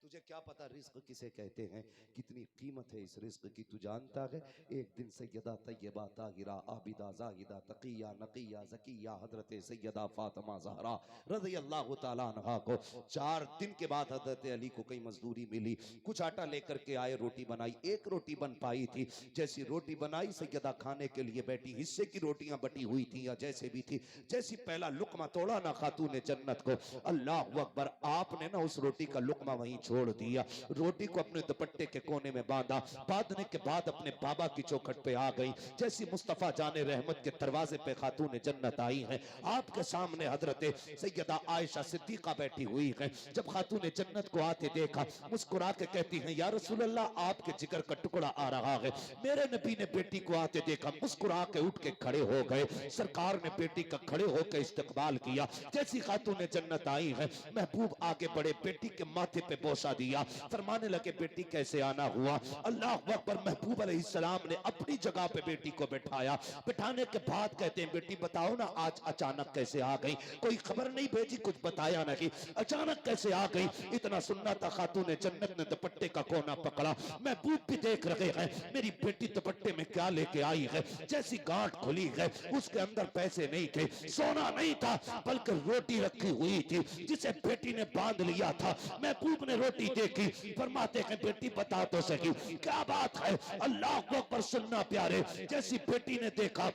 तुझे क्या पता रिस्क किसे कहते हैं, कितनी कीमत है इस रिस्क की तू जानता है? एक दिन सैयदा तैयबा ताहिरा आबिदा जाहिदा तकिया नकिया ज़किया हजरत सैयदा फातिमा ज़हरा रज़ी अल्लाह तआला अन्हा को 4 दिन के बाद हजरत अली को कई मजदूरी मिली, कुछ आटा लेकर के आए, रोटी बनाई, एक रोटी बन पाई थी। जैसी रोटी बनाई सैयदा खाने के लिए बैठी, हिस्से की रोटियां बटी हुई थी या जैसे भी थी, जैसी पहला लुकमा तोड़ा ना खातून जन्नत को, अल्लाह अकबर, आपने ना उस रोटी का लुकमा वहीं छोड़ दिया, रोटी को अपने दुपट्टे के कोने में बांधा, बांधने के बाद अपने बाबा की चौखट पे आ गई। जैसी मुस्तफा जाने रहमत के दरवाजे पे खातून जन्नत आई हैं, आपके सामने हजरत सैयदा आयशा सिद्दीका बैठी हुई हैं। जब खातून जन्नत को आते देखा, मुस्कुरा के कहती हैं या रसूल अल्लाह, आपके जिगर का टुकड़ा आ रहा है। मेरे नबी ने बेटी को आते देखा, मुस्कुरा के उठ के खड़े हो गए। सरकार ने बेटी का खड़े होकर इस्तकबाल किया। जैसी खातून जन्नत आई है, महबूब आगे बढ़े, बेटी के माथे पे बोसा परोसा दिया। फरमाने लगे बेटी कैसे आना हुआ? अल्लाह अकबर। महबूब अलैहिस्सलाम ने अपनी जगह पे बेटी को बैठाया। बिठाने के बाद कहते हैं बेटी बताओ ना आज अचानक कैसे आ गई? कोई खबर नहीं भेजी, कुछ बताया नहीं, अचानक कैसे आ गई? इतना सुनना था खातून जन्नत ने दुपट्टे का कोना पकड़ा। महबूब भी देख रहे हैं मेरी बेटी दुपट्टे में क्या लेके आई है। जैसी गांठ खुली है उसके अंदर पैसे नहीं थे, सोना नहीं था, बल्कि रोटी रखी हुई थी जिसे बेटी ने बांध लिया था। महबूब ने रोटी देखी, फरमाते हैं बेटी बता तो सही क्या बात है? अल्लाह अकबर। सुनना प्यारे, जैसी बेटी ने देखा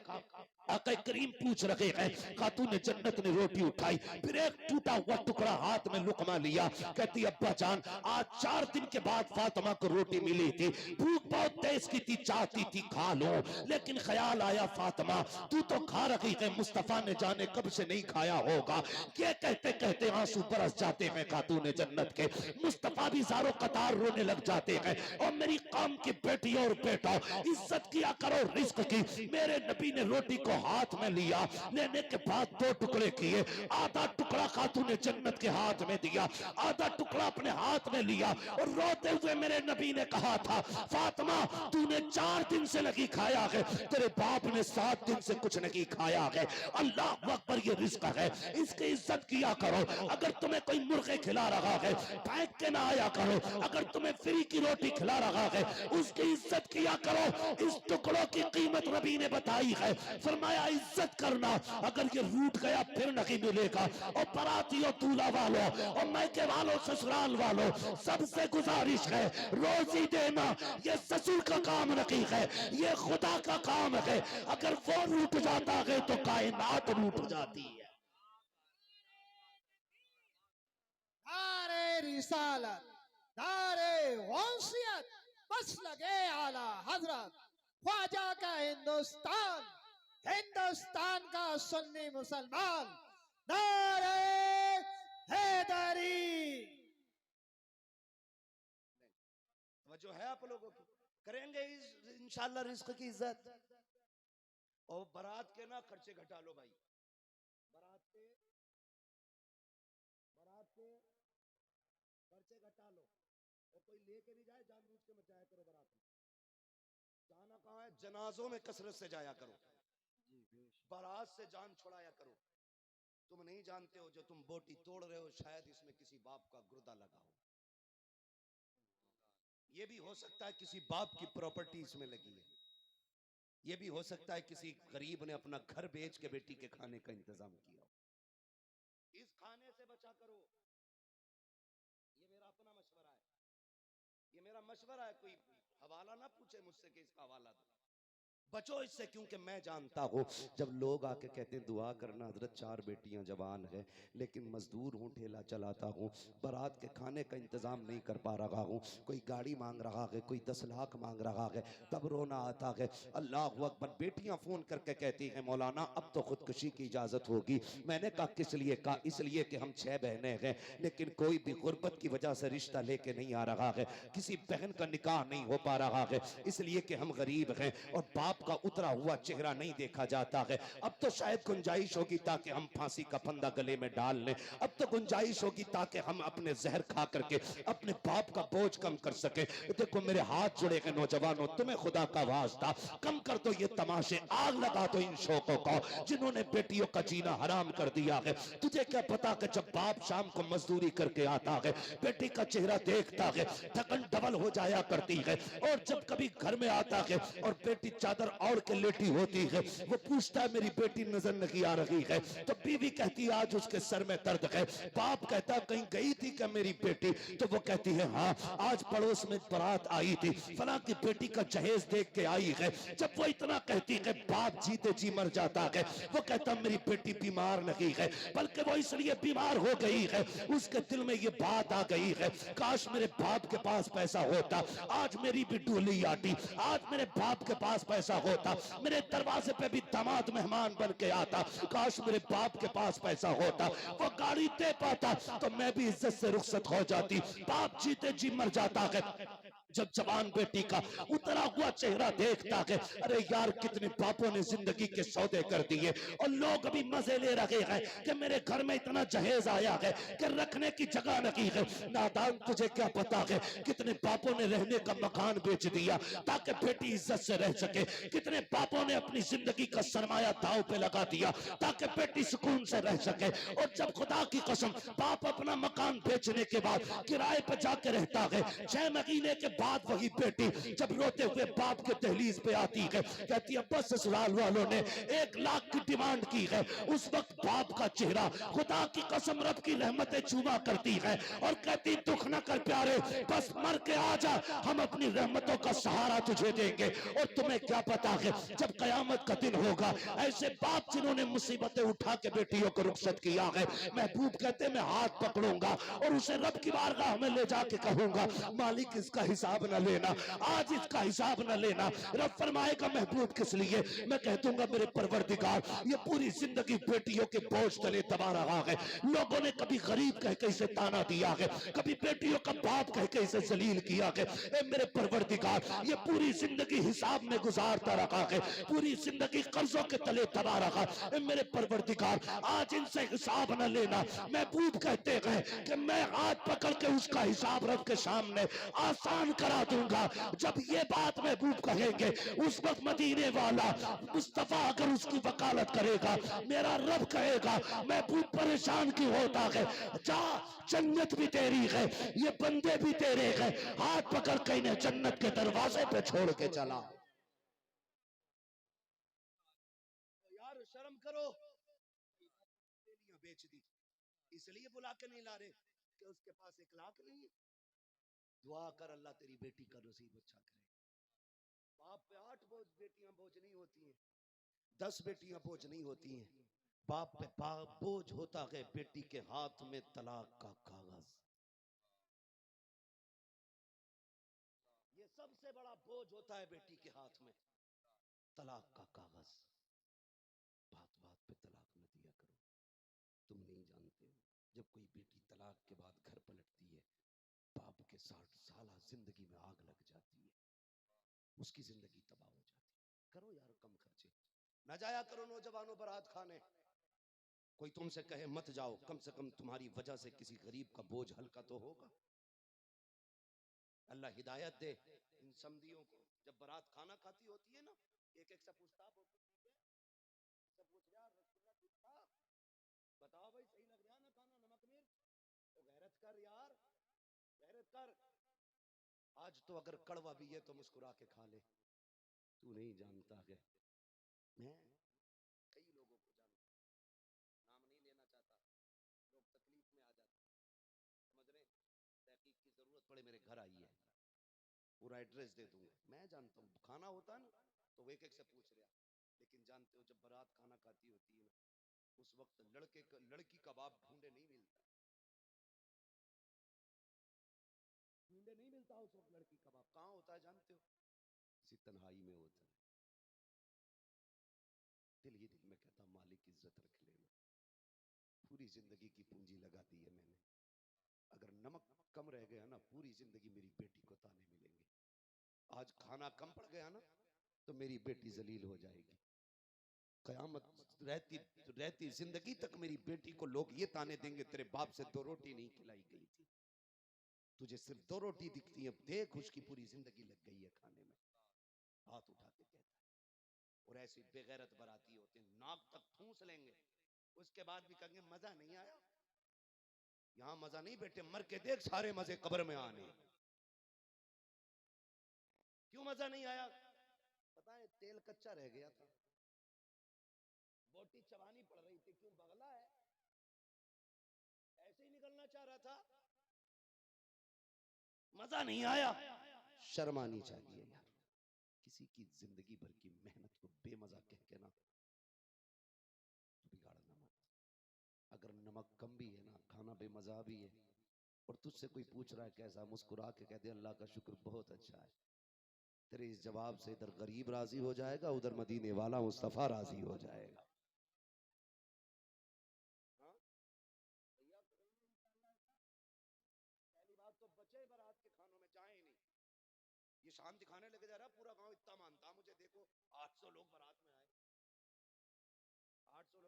आका करीम पूछ रहे हैं, खातून जन्नत ने रोटी उठाई, फिर एक टूटा हुआ टुकड़ा हाथ में लुकमा लिया। कहती अब्बा जान आज 4 दिन के बाद फातिमा को रोटी मिली थी, भूख बहुत तेज की थी, चाहती थी खा लो, लेकिन ख्याल आया फातिमा तू तो खा रही है, मुस्तफा ने जाने कब से नहीं खाया होगा। ये कहते कहते आंसू बरस जाते हैं खातून जन्नत के। मुस्तफा भी ज़ारो कतार रोने लग जाते हैं। और मेरी कौम की बेटी और बेटा इज्जत किया करो रिस्क की। मेरे नबी ने रोटी को हाथ में लिया, लेने के बाद 2 टुकड़े किए। आधा टुकड़ा खातून जन्नत के हाथ में दिया, आधा टुकड़ा अपने हाथ में लिया और रोते हुए मेरे नबी ने कहा था फातिमा तूने 4 दिन से नहीं खाया है, तेरे बाप ने 7 दिन से कुछ नहीं खाया है। अल्लाह अकबर। ये रिस्क है, इसकी इज्जत किया करो। अगर तुम्हें कोई मुर्गे खिला रहा है फेंक के ना आया करो, अगर तुम्हें फ्री की रोटी खिला रहा है उसकी इज्जत किया करो। इस टुकड़ों की कीमत नबी ने बताई है, फरमाया इज्जत करना, अगर ये रूठ गया फिर नहीं मिलेगा। और बरातियों दूल्हा वालों और मैके वालों ससुराल वालों सबसे गुजारिश है रोजी देना ये ससुर का काम नहीं है, ये खुदा का काम है। अगर वो रूठ जाता है तो कायनात रूठ जाती है। दारे रिसालत, दारे गौसियत, बस लगे आला हजरत ख्वाजा का हिंदुस्तान, हिंदुस्तान का सुन्नी मुसलमान, नारे हैदरी। जो है आप लोगों की करेंगे इंशाल्लाह रिस्क की इज्जत। और बारात के ना खर्चे घटा लो भाई, बारात के खर्चे घटा लो। और कोई लेके भी जाए जानबूझ के मत जाया करो बारात में। जाना कहाँ है? जनाजों में कसरत से जाया करो, बारात से जान छुड़ाया करो। तुम नहीं जानते हो जो तुम बोटी तोड़ रहे हो शायद इसमें किसी बाप का गुर्दा लगा हो। ये भी हो सकता है किसी बाप की प्रॉपर्टी इसमें लगी है, ये भी हो सकता है किसी गरीब ने अपना घर बेच के बेटी के खाने का इंतजाम किया हो। इस खाने से बचा करो। ये मेरा अपना मशवरा है, ये मेरा मशवरा है। कोई हवाला ना पूछे मुझसे कि इसका हवाला दो, बचो इससे, क्योंकि मैं जानता हूँ जब लोग आके कहते हैं दुआ करना हजरत 4 बेटियां जवान है लेकिन मजदूर हूँ, ठेला चलाता हूँ, बारात के खाने का इंतजाम नहीं कर पा रहा हूँ, कोई गाड़ी मांग रहा है, कोई 10 लाख मांग रहा है, तब रोना आता है। अल्लाह अकबर। बेटियां फोन करके कहती हैं मौलाना अब तो खुदकुशी की इजाजत होगी। मैंने कहा किस लिए? कहा इसलिए कि हम 6 बहनें हैं लेकिन कोई भी गुर्बत की वजह से रिश्ता लेके नहीं आ रहा है, किसी बहन का निकाह नहीं हो पा रहा है, इसलिए कि हम गरीब हैं और बाप का उतरा हुआ चेहरा नहीं देखा जाता है। अब तो शायद गुंजाइश होगी ताकि हम फांसी का फंदा गले में डाल लें, अब तो गुंजाइश होगी ताकि हम अपने जहर खा करके अपने बाप का बोझ कम कर सके। देखो मेरे हाथ जुड़े हैं नौजवानों, तुम्हें खुदा का वास्ता कम कर दो ये तमाशे, आग लगा दो इन शौकों को जिन्होंने बेटियों का जीना हराम कर दिया है। तुझे क्या पता कि जब बाप शाम को मजदूरी करके आता है बेटी का चेहरा देखता है थकन डबल हो जाया करती है, और जब कभी घर में आता है और बेटी चादर और के लेटी होती है वो पूछता है मेरी बेटी नजर नहीं आ रही है, तो बीवी कहती है आज उसके सर में दर्द है। बाप कहता कहीं गई थी क्या मेरी बेटी? तो वो कहती है हाँ आज पड़ोस में बारात आई थी, फला की बेटी का जहेज देख के आई है। जब वो इतना कहती है बाप जीते जी मर जाता है। वो कहता मेरी बेटी बीमार नहीं है बल्कि वो इसलिए बीमार हो गई है उसके दिल में ये बात आ गई है काश मेरे बाप के पास पैसा होता, आज मेरी भी डोली आती, आज मेरे बाप के पास पैसा होता, मेरे दरवाजे पे भी दामाद मेहमान बन के आता, काश मेरे बाप के पास पैसा होता, वो गाड़ी दे पाता तो मैं भी इज्जत से रुखसत हो जाती। बाप जीते जी मर जाता है। जब जवान बेटी का उतरा हुआ चेहरा देखता है, अरे यार कितने बापों ने जिंदगी के सौदे कर दिए और लोग अभी मजे ले रहे हैं कि मेरे घर में इतना जहेज आया है कि रखने की जगह नहीं है। नादान तुझे क्या पता है कितने बापों ने रहने का मकान बेच दिया ताकि बेटी इज्जत से रह सके, कितने बापों ने अपनी जिंदगी का सरमाया दांव पे लगा दिया ताकि बेटी सुकून से रह सके। और जब खुदा की कसम बाप अपना मकान बेचने के बाद किराए पर जाके रहता है, 6 महीने के बाद वही बेटी जब रोते हुए बाप के दहलीज पे आती है, कहती है बस ससुराल वालों ने 1 लाख की डिमांड की है। उस वक्त बाप का चेहरा खुदा की कसम रब की रहमतें चूमा करती है और कहती दुख न कर प्यारे, बस मर के आ जा, हम अपनी रहमतों का सहारा तुझे देंगे। और तुम्हें क्या पता है जब कयामत का दिन होगा, ऐसे बाप जिन्होंने मुसीबतें उठा के बेटियों को रुखसत किया है, महबूब कहते मैं हाथ पकड़ूंगा और उसे रब की बारगाह में ले जाके कहूंगा मालिक इसका हिसाब न लेना, आज इसका हिसाब न लेना। रब फरमाएगा महबूब किस लिए? मैं कह दूंगा मेरे परवरदिगार ये पूरी जिंदगी बेटियों के बोझ तले दबा रहा है। लोगों ने कभी गरीब कह के इसे ताना दिया है, कभी बेटियों का बाप कह के इसे जलील किया है। ए मेरे परवरदिगार ये पूरी जिंदगी हिसाब में गुजारता रहा है, पूरी जिंदगी कर्जों के तले दबा रहा। ए मेरे परवरदिगार आज इनसे हिसाब न लेना। महबूब कहते हैं कि मैं हाथ पकड़ के उसका हिसाब रब के सामने आसान करा दूंगा। जब ये बात महबूब कहेंगे उस वक्त मदीने वाला मुस्तफा अगर उसकी वकालत करेगा, मेरा रब कहेगा महबूब परेशान क्यों होता है, जा जन्नत भी तेरी है, ये बंदे भी तेरे हैं, हाथ पकड़ के इन्हें जन्नत के दरवाजे पे छोड़ के चला। यार शर्म करो, बेलियां बेच दी इसलिए बुला के नहीं ला रहे कि उसके पास 1 लाख नहीं है। दुआ कर अल्लाह तेरी बेटी का नसीब अच्छा करे। बाप पे 8 बेटियां बोझ नहीं होती हैं, 10 बेटियां बोझ नहीं होती हैं। बाप पे बोझ होता है बेटी के हाथ में तलाक का कागज। ये सबसे बड़ा बोझ होता है बेटी के हाथ में, तलाक का कागज। बात बात पे तलाक न दिया करो। तुम नहीं जानते हो जब कोई बेटी तलाक के बाद घर पलटती है, बाप के 60 साल जिंदगी में आग लग जाती है, उसकी जिंदगी तबाह हो जाती है। करो यार कम खर्चे, न जाया करो नौजवानों बारात खाने। कोई तुमसे कहे मत जाओ, कम से कम तुम्हारी वजह से किसी गरीब का बोझ हल्का तो होगा। अल्लाह हिदायत दे इन समदियों को। जब बारात खाना खाती होती है ना, एक एक से पूछता सब पूछ यार रसगुल्ला पूछता, बताओ भाई सही लग रहा ना खाना, नमक मिर्च? तो गैरत कर यार, गैरत कर। आज तो अगर कड़वा भी है तो मुस्कुरा के खा ले। तू नहीं जानता है मैं कई लोगों को जानता हूं, नाम नहीं लेना चाहता, लोग तकलीफ में आ जाते, समझ रहे? तहकीक की जरूरत पड़े मेरे घर आइए, पूरा एड्रेस दे दूंगा। मैं जानता हूँ खाना होता ना तो वो एक एक से पूछ रहा। लेकिन जानते हो जब बारात खाना खाती होती है ना, उस वक्त लड़की का बाप ढूंढे नहीं मिलता, ढूंढे नहीं मिलता उस वक्त। लड़की का बाप कहाँ होता है जानते हो? किसी तन्हाई में होता है। दिल ही दिल में कहता मालिक इज्जत रख लेना, पूरी जिंदगी की पूंजी लगा दी है मैंने, अगर नमक कम रह गया ना पूरी जिंदगी मेरी बेटी को ताने मिलेंगे। आज खाना कम पड़ गया ना तो मेरी बेटी जलील हो जाएगी। कयामत रहती रहती जिंदगी तक मेरी बेटी को लोग ये ताने देंगे तेरे बाप से 2 रोटी नहीं खिलाई गई थी, तुझे सिर्फ 2 रोटी दिखती है, देख उसकी पूरी जिंदगी लग गई है खाने में। हाथ उठा के कहता है। और ऐसे बेगैरत बराती होते हैं, नाक तक ठूंस लेंगे, उसके बाद भी कहेंगे मजा नहीं आया। यहां मजा नहीं बेटे, मर के देख सारे मजे कब्र में आने। क्यों मजा नहीं आया? पता है तेल कच्चा रह गया था, बोटी चबानी पड़ रही थी। क्यों? बगला है, ऐसे ही निकलना चाह रहा था, मजा नहीं आया। शर्म आनी चाहिए यार, किसी की जिंदगी भर की मेहनत को बेमजा कह के ना बिगाड़ना मत। अगर नमक कम भी है ना, खाना बेमजा भी है, और तुझसे कोई पूछ रहा है कैसा, मुस्कुरा के कह दे अल्लाह का शुक्र बहुत अच्छा है। तेरे इस जवाब से इधर गरीब राजी हो जाएगा, उधर मदीने वाला मुस्तफा राजी हो जाएगा। हाँ? भैया करेंगे इंशाअल्लाह ऐसा। पहली बात तो बचे बारात के खानों में जाए नहीं,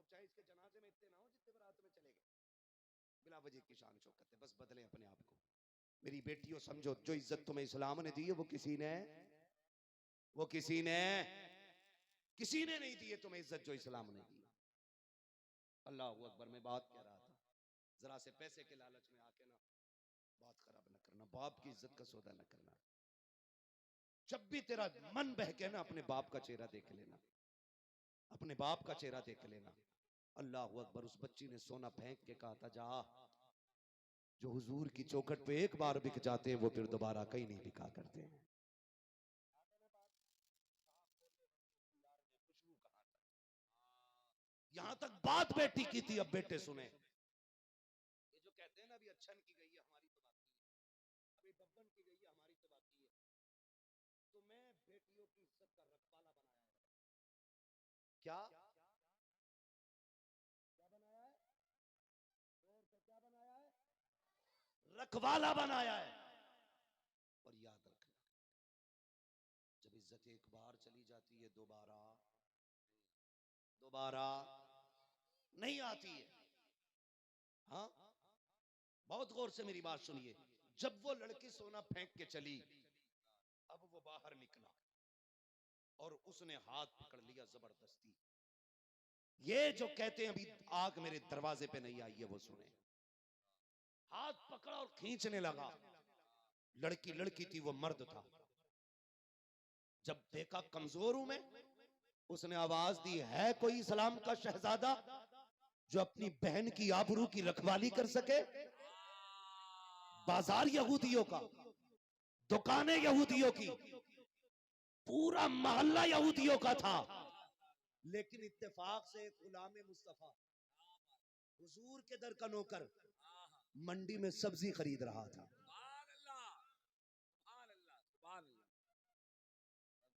अब चाहे इसके जनाजे में इतने ना हो जितने बारात में चले गए, बिला वजह की शान शौकत है, बस बदले अपने आप को। मेरी बेटियों समझो, जो इज्जत तुम्हें इस्लाम ने दी है वो किसी ने नहीं दी है तुम्हें इज्जत जो इस्लाम ने दी। अल्लाह अकबर। मैं बात कह रहा था, जरा से पैसे के लालच में आके ना बात खराब ना करना, बाप की इज्जत का सौदा ना करना। जब भी तेरा मन बहके ना अपने बाप का चेहरा देख लेना, अपने बाप का चेहरा देख लेना। अल्लाह अकबर। उस बच्ची ने सोना फेंक के कहा था, जा, जो हुजूर की चौखट पे एक बार बिक जाते हैं वो फिर दोबारा कहीं नहीं बिका करते हैं। यहां तक बात बेटी की थी, अब बेटे सुने। ये जो कहते हैं ना अभी अच्छन की गई है हमारी तो बात नहीं है, अभी बब्बन की गई है हमारी तो बात नहीं है। तो मैं बेटियों की इज्जत का रखवाला बनाया है। क्या बनाया है? जोर से क्या बनाया है? रखवाला बनाया है। और याद रखना, जब इज्जत एक बार चली जाती है दोबारा नहीं आती है। हाँ, बहुत गौर से मेरी बात सुनिए। जब वो लड़की सोना फेंक के चली, अब वो बाहर निकला और उसने हाथ पकड़ लिया जबरदस्ती। ये जो कहते हैं अभी आग मेरे दरवाजे पे नहीं आई है, वो सुने। हाथ पकड़ा और खींचने लगा। लड़की थी, वो मर्द था। जब देखा कमजोर हूं मैं, उसने आवाज दी, है कोई इस्लाम का शहजादा जो अपनी बहन की आबरू की रखवाली कर सके? बाजार यहूदियों का, दुकानें यहूदियों की, पूरा मोहल्ला यहूदियों का था, लेकिन इत्तेफाक से एक गुलाम मुस्तफा, हुजूर के दर का नौकर, मंडी में सब्जी खरीद रहा था।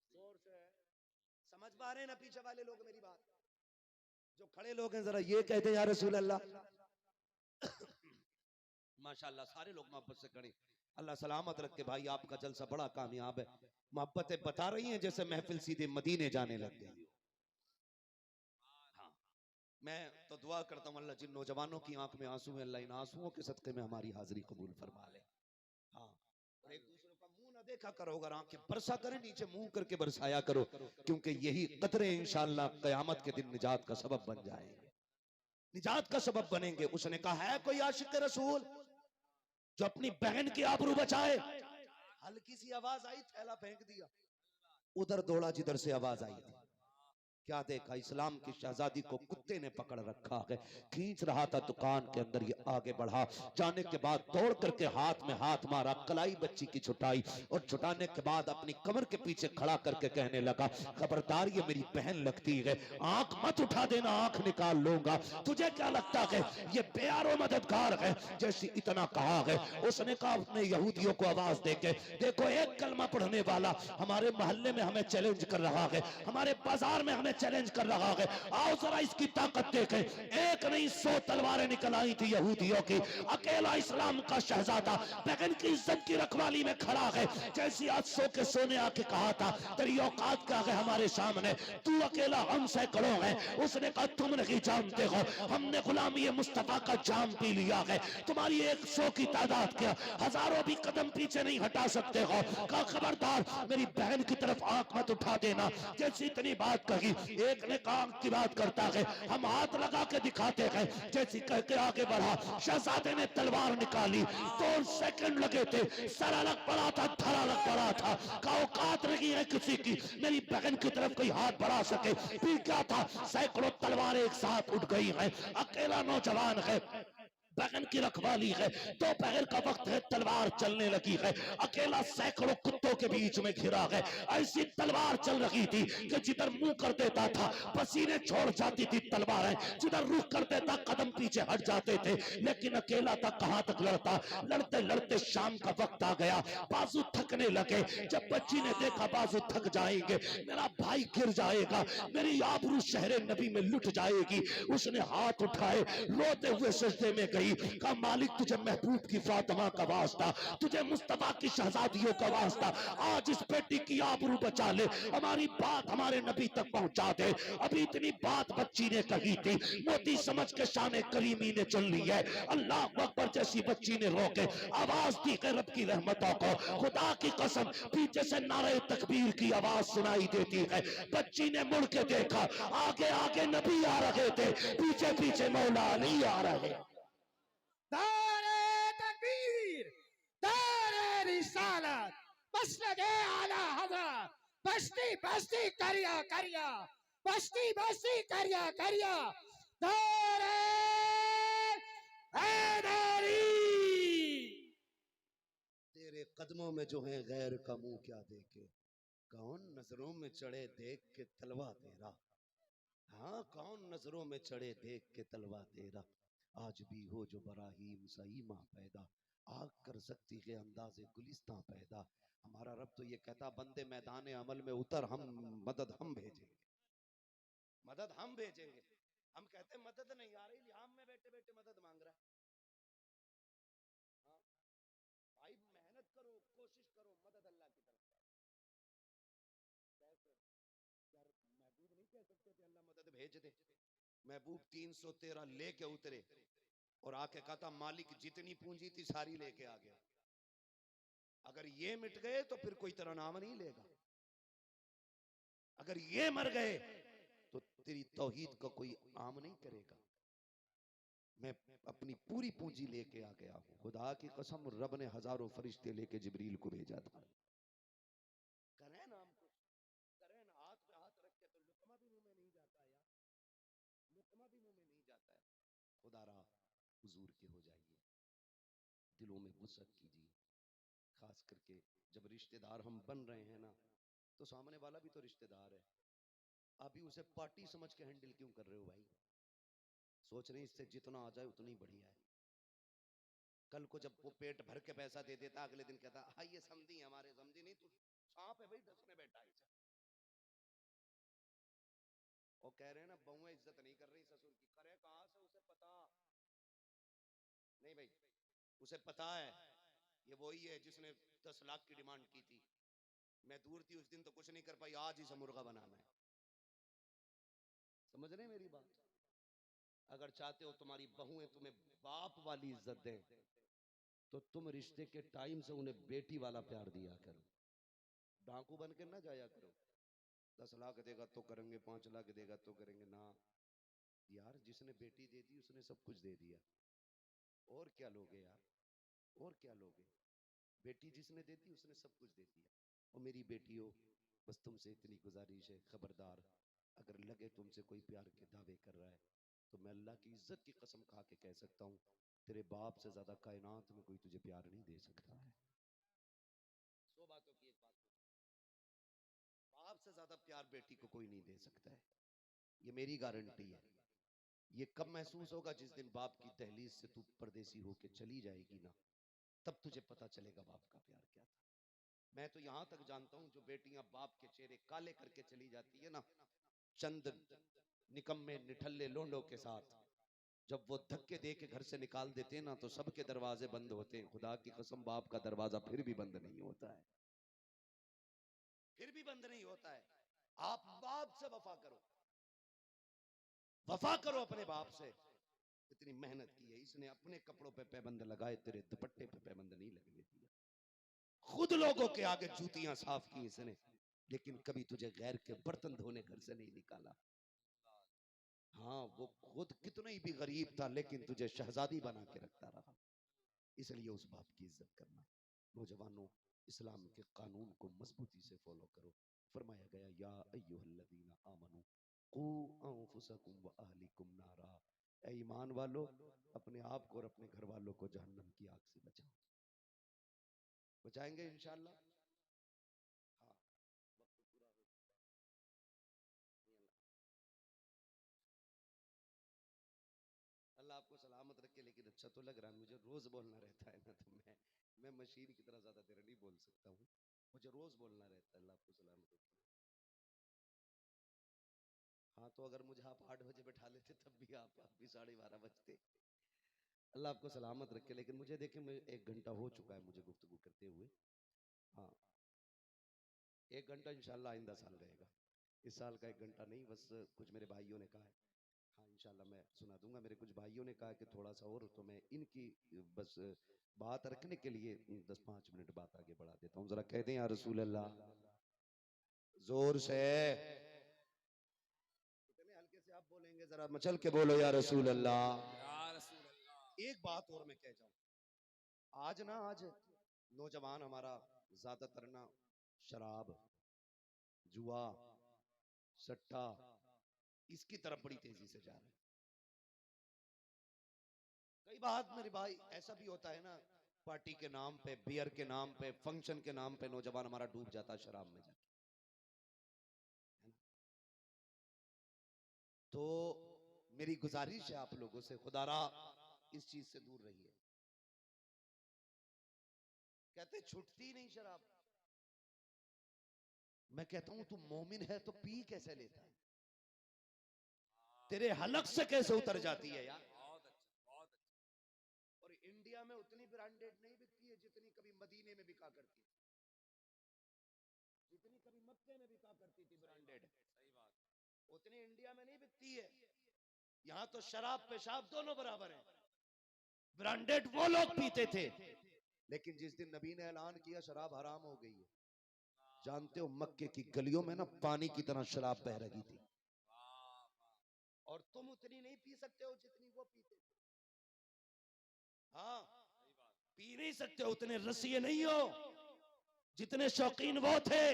जोर से समझ पा रहे हैं ना पीछे वाले लोग मेरी बात? जो खड़े लोग हैं जरा ये कहते हैं या रसूल अल्लाह। माशाल्लाह सारे लोग मोहब्बत से खड़े। अल्लाह सलामत रखे भाई, आपका जलसा बड़ा कामयाब है। मोहब्बतें बता रही हैं जैसे महफिल सीधे मदीने जाने लग गई। हाँ, मैं तो दुआ करता हूँ अल्लाह जिन नौजवानों की आंख में आंसू है, अल्लाह इन आंसुओं के सदके में हमारी हाजिरी कबूल फरमा ले। हाँ, और एक दूसरे का मुंह ना देखा करो, अगर आंखें बरसा करें नीचे मुंह करके बरसाया करो, क्योंकि यही कतरे इंशाअल्लाह कयामत के दिन निजात का सबब बन जाएंगे, निजात का सबब बनेंगे। उसने कहा, है कोई आशिक रसूल जो अपनी बहन की आबरू बचाए? हल्की सी आवाज आई, थैला फेंक दिया, उधर दौड़ा जिधर से आवाज आई थी। क्या देखा? इस्लाम की शहजादी को कुत्ते ने पकड़ रखा है, खींच रहा था दुकान के अंदर। ये आगे बढ़ा, जाने के बाद दौड़ करके हाथ में हाथ मारा, कलाई बच्ची की छुटाई, और छुटाने के बाद अपनी कमर के पीछे खड़ा करके कहने लगा, खबरदार ये मेरी बहन लगती है, आंख मत उठा देना, आंख निकाल लूंगा। तुझे क्या लगता है ये प्यारो मददगार है? जैसे इतना कहा है, उसने कहा अपने यहूदियों को आवाज देके, देखो एक कलमा पढ़ने वाला हमारे मोहल्ले में हमें चैलेंज कर रहा है, हमारे बाजार में हमें चैलेंज कर रहा है, आओ जरा इसकी ताकत देखें। एक नहीं 100 तलवारें निकल आई थी यहूदियों की, अकेला इस्लाम का शहजादा बहन की इज्जत की रखवाली में खड़ा है। जैसी आज 100 के सोने आके कहा था, तेरी औकात क्या है हमारे सामने, तू अकेला हम सैकड़ों हैं। उसने कहा, तुम नहीं जानते हो, हमने गुलामी मुस्तफा का जाम पी लिया है, तुम्हारी 100 की तादाद क्या, हजारों भी कदम पीछे नहीं हटा सकते हो। कहा, खबरदार मेरी बहन की तरफ आंख मत उठा देना। जैसी इतनी बात कही, एक ने काम की बात करता है, हम हाथ लगा के दिखाते हैं, जैसी कह के आगे बढ़ा। शहजादे ने तलवार निकाली, 2 सेकंड लगे थे, सर अलग पड़ा था, धड़ अलग पड़ा था। का औकात नहीं है किसी की मेरी बहन की तरफ कोई हाथ बढ़ा सके। फिर क्या था, सैकड़ों तलवारें एक साथ उठ गई हैं, अकेला नौजवान है, बहन की रखवाली है, दोपहर का वक्त है, तलवार चलने लगी है, अकेला सैकड़ों कुत्तों के बीच में घिरा है। ऐसी तलवार चल रही थी कि जिधर मुंह कर देता था पसीने छोड़ जाती थी तलवारें, जिधर रुख कर देता कदम पीछे हट जाते थे। लेकिन अकेला था, कहां तक लड़ता? लड़ते लड़ते शाम का वक्त आ गया, बाजू थकने लगे। जब बच्ची ने देखा बाजू थक जाएंगे, मेरा भाई गिर जाएगा, मेरी आबरू शहरे नबी में लुट जाएगी, उसने हाथ उठाए, रोते हुए सजदे में गई, गई, कहा मालिक तुझे महबूब की फातिमा का वास्ता, तुझे मुस्तफा की शहजादियों का वास्ता, आज इस बेटी की आबरू बचा ले, हमारी बात हमारे नबी तक पहुंचा दे। अभी इतनी बात बच्ची ने कही थी, मोती समझ के शान करीमी ने चुन ली है। अल्लाह अकबर जैसी बच्ची ने रोके आवाज दी कि रब की रहमतों को, खुदा की कसम पीछे से नारे तकबीर की आवाज सुनाई देती है। बच्ची ने मुड़ के देखा, आगे आगे नबी आ रहे थे, पीछे पीछे मौला नहीं आ रहे। दारे तकबीर, दारे रिसालत, मसलके आला हज़रत, बस्ती बस्ती करिया करिया, बस्ती बस्ती करिया करिया, दारे हैदरी। तेरे कदमों में जो है गैर का मुंह क्या देखे, कौन नजरों में चढ़े देख के तलवा तेरा, हाँ कौन नजरों में चढ़े देख के तलवा तेरा, आज भी हो जो बराहीम सईमा पैदा, आग कर सकती है अंदाज़े गुलिस्तां पैदा। हमारा रब तो ये कहता बंदे मैदान अमल में उतर, हम मदद हम भेजेंगे, मदद हम भेजेंगे। हम कहते मदद नहीं आ रही, लिहाम में बैठे बैठे मदद मांग रहा है। हाँ भाई मेहनत करो, कोशिश करो, मदद अल्लाह की तरफ से। कैसे यार, महबूब नहीं कह सकते थे अल्लाह मदद भेज दे। महबूब 313 लेके उतरे और आके कहा था मालिक जितनी पूंजी थी सारी लेके आ गया, अगर ये मिट गए तो फिर कोई तेरा नाम नहीं लेगा, अगर ये मर गए तो तेरी तौहीद का कोई आम नहीं करेगा। मैं अपनी पूरी पूंजी लेके आ गया हूं। खुदा की कसम रब ने हजारों फरिश्ते लेके जिब्रील को भेजा था। करें ना हम कुछ, करें ना, हाथ पे हाथ रख के तो लुकमा भी मुंह में नहीं जाता यार, लुकमा भी मुंह में नहीं जाता है। खुदा रा हुजूर के हो जाइए, दिलों में वसअत कीजिए, खास करके जब रिश्तेदार हम बन रहे हैं ना, तो सामने वाला भी तो रिश्तेदार है। अभी उसे पार्टी समझ के हैंडल क्यों कर रहे हो भाई? सोच रहे इससे जितना आ जाए उतना ही बढ़िया है। कल को जब वो पेट भर के पैसा दे देता, अगले दिन कहता हाँ ये समझी हमारे, समझी नहीं तू सांप है भाई, डसने बैठा है इसे। और कह रहे हैं ना बहुएं इज्जत नहीं कर रही ससुर की, करे कहां से उसे पता नहीं भाई, उसे पता है ये वही है जिसने 10 लाख की डिमांड की थी। मैं दूर थी उस दिन तो कुछ नहीं कर पाई, आज इसे मुर्गा बनाना है। समझ रहे हैं मेरी बात? अगर चाहते हो तुम्हारी बहुएं तुम्हें बाप वाली इज्जत दें, तो तुम रिश्ते के टाइम से उन्हें बेटी वाला प्यार दिया करो, डाकू बन के ना जाया करो। 10 लाख देगा तो करेंगे, 5 लाख देगा तो करेंगे ना। यार जिसने बेटी दे दी उसने सब कुछ दे दिया, और क्या लोगे यार, और क्या लोगे? बेटी जिसने दे दी उसने सब कुछ दे दिया। और मेरी बेटियों, बस तुमसे इतनी गुजारिश है, खबरदार अगर लगे तुमसे कोई प्यार के दावे कर रहा है, तो मैं अल्लाह की इज्जत की कसम खा के कह सकता हूँ तेरे बाप से ज्यादा कायनात में कोई तुझे प्यार नहीं दे सकता है। 100 बातों की एक बात, बाप से ज्यादा प्यार बेटी को कोई नहीं दे सकता है, ये मेरी गारंटी है। ये कब महसूस होगा? जिस दिन बाप की दहलीज से तू परदेसी होके चली जाएगी ना, तब तुझे पता चलेगा बाप का प्यार क्या था। मैं तो यहां तक जानता हूं जो बेटियां बाप के चेहरे काले करके चली जाती है ना, चंद निकम्मे निठल्ले लोंडों के साथ, जब वो धक्के दे के घर से निकाल देते हैं ना, तो सबके दरवाजे बंद होते हैं। खुदा की कसम बाप का दरवाजा फिर भी बंद नहीं होता है, फिर भी बंद नहीं होता है। आप बाप से वफा करो, वफा करो अपने बाप से। इतनी मेहनत की है इसने, अपने कपड़ों पे पैबंद लगाए, तेरे दुपट्टे पे पैबंद नहीं लगने दिया। खुद लोगों के आगे जूतियां साफ की इसने, लेकिन कभी तुझे गैर के बर्तन धोने घर से नहीं निकाला। हाँ वो खुद कितना ही भी गरीब था, लेकिन तुझे शहजादी बना के रखता रहा। इसलिए उस बाप की इज्जत करना। नौजवानों, इस्लाम के कानून को मजबूती से फॉलो करो। फरमाया गया या अय्युहल्लज़ीना आमनू कू अंफुसकुम व अहलिकुम नारा, ऐ ईमान वालो अपने आप को और अपने घर वालों को जहन्नम की आग से बचाओ। बचाएंगे इंशाअल्लाह। हाँ वक्त पूरा हो चुका है। अल्लाह आपको सलामत रखे। लेकिन अच्छा तो लग रहा है मुझे, रोज बोलना रहता है ना, तो मैं मशीन की तरह ज्यादा देर नहीं बोल सकता हूँ, मुझे रोज बोलना रहता है। अल्लाह आपको सलामत रखे। हाँ तो अगर मुझे आप 8 बजे बैठा लेते तब भी आप भी 12:30 बजते। अल्लाह आपको सलामत रखे। लेकिन मुझे देखे, मैं 1 घंटा हो चुका है मुझे गुफ्तगू करते हुए। हाँ, 1 घंटा इंशाल्लाह आइंदा साल रहेगा। इस साल का 1 घंटा नहीं, बस कुछ मेरे भाइयों ने कहा है। हाँ इंशाल्लाह मैं सुना दूंगा। मेरे कुछ भाइयों ने कहा कि थोड़ा सा और, तो मैं इनकी बस बात रखने के लिए 10-5 मिनट बात आगे बढ़ा देता हूँ। जरा कह दें या रसूल अल्लाह, जोर से। इतने हल्के से आप बोलेंगे, जरा मचल के बोलो या रसूल अल्लाह। एक बात और मैं कह जाऊं, आज नौजवान हमारा ज्यादातर ना शराब, जुआ, सट्टा, इसकी तरफ बड़ी तेजी से जा रहे हैं। कई बात मेरे भाई ऐसा भी होता है ना, पार्टी के नाम पे, बियर के नाम पे, फंक्शन के नाम पे नौजवान हमारा डूब जाता है शराब में जाके, है ना। तो मेरी गुजारिश है आप लोगों से, खुदारा इस चीज से दूर रहिए। कहते छुटती नहीं शराब। मैं कहता हूं तू मोमिन है तो पी कैसे लेता है, तेरे हलक से कैसे उतर जाती है यार। और इंडिया में उतनी ब्रांडेड नहीं बिकती है जितनी कभी मदीने में बिका करती थी, जितनी कभी मक्के में बिका करती थी ब्रांडेड, उतनी इंडिया में नहीं बिकती है। यहाँ तो शराब पेशाब दोनों बराबर है। ब्रांडेड वो लोग पीते थे, लेकिन जिस दिन नबी ने ऐलान किया शराब हराम हो गई है, जानते हो मक्के की गलियों में ना पानी की तरह शराब बह रही थी। और तुम उतनी नहीं पी सकते हो जितनी वो पीते थे। हाँ, पी नहीं सकते, उतने रसिए नहीं हो जितने शौकीन वो थे।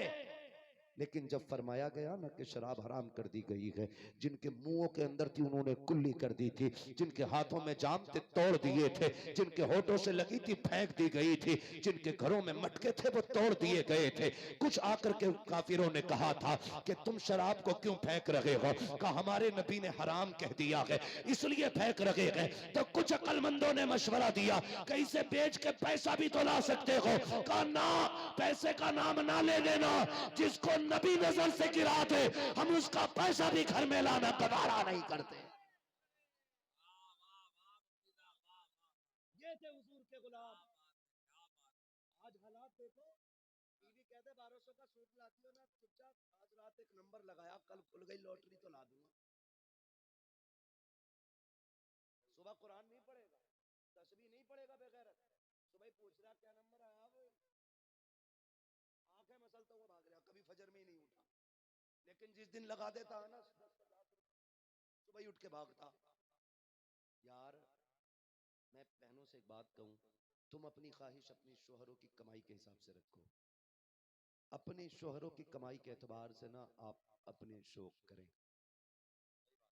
लेकिन जब फरमाया गया ना कि शराब हराम कर दी गई है, जिनके मुंहों के अंदर थी उन्होंने कुल्ली कर दी थी, जिनके हाथों में जाम थे तोड़ दिए थे, जिनके होठों से लगी थी फेंक दी गई थी, जिनके घरों में मटके थे वो तोड़ दिए गए थे। कुछ आकर के काफिरों ने कहा था कि तुम शराब को क्यों फेंक रहे हो, कहा हमारे नबी ने हराम कह दिया है इसलिए फेंक रहे हैं। तो कुछ अक्लमंदों ने मशवरा दिया कि इसे बेच के पैसा भी तो ला सकते हो, कहा ना, पैसे का नाम ना ले लेना, जिसको नबी नजर से गिरा दे हम उसका पैसा भी घर में लाना गवारा नहीं करते। ये थे हुजूर के गुलाम। आज हालात देखो, बीवी कहते 1200 का सूट लाती हो ना चुपचाप, आज रात एक नंबर लगाया, कल खुल गई लॉटरी तो ला दूंगा। सुबह कुरान नहीं पढ़ेगा, तस्बीह नहीं पढ़ेगा बगैर, सुबह ही पूछ रहा क्या नंबर आया, वो आंखें मसलता हुआ भाग रहा, कभी फजर में ही नहीं उठा। लेकिन जिस दिन लगा देता है ना 10-50 सुबह ही उठ के भागता। यार मैं बहनों से एक बात कहूं, तुम अपनी ख्वाहिश अपने शोहरों की कमाई के हिसाब से रखो। अपने शोहरों की कमाई के एतबार से ना आप अपने शौक करें,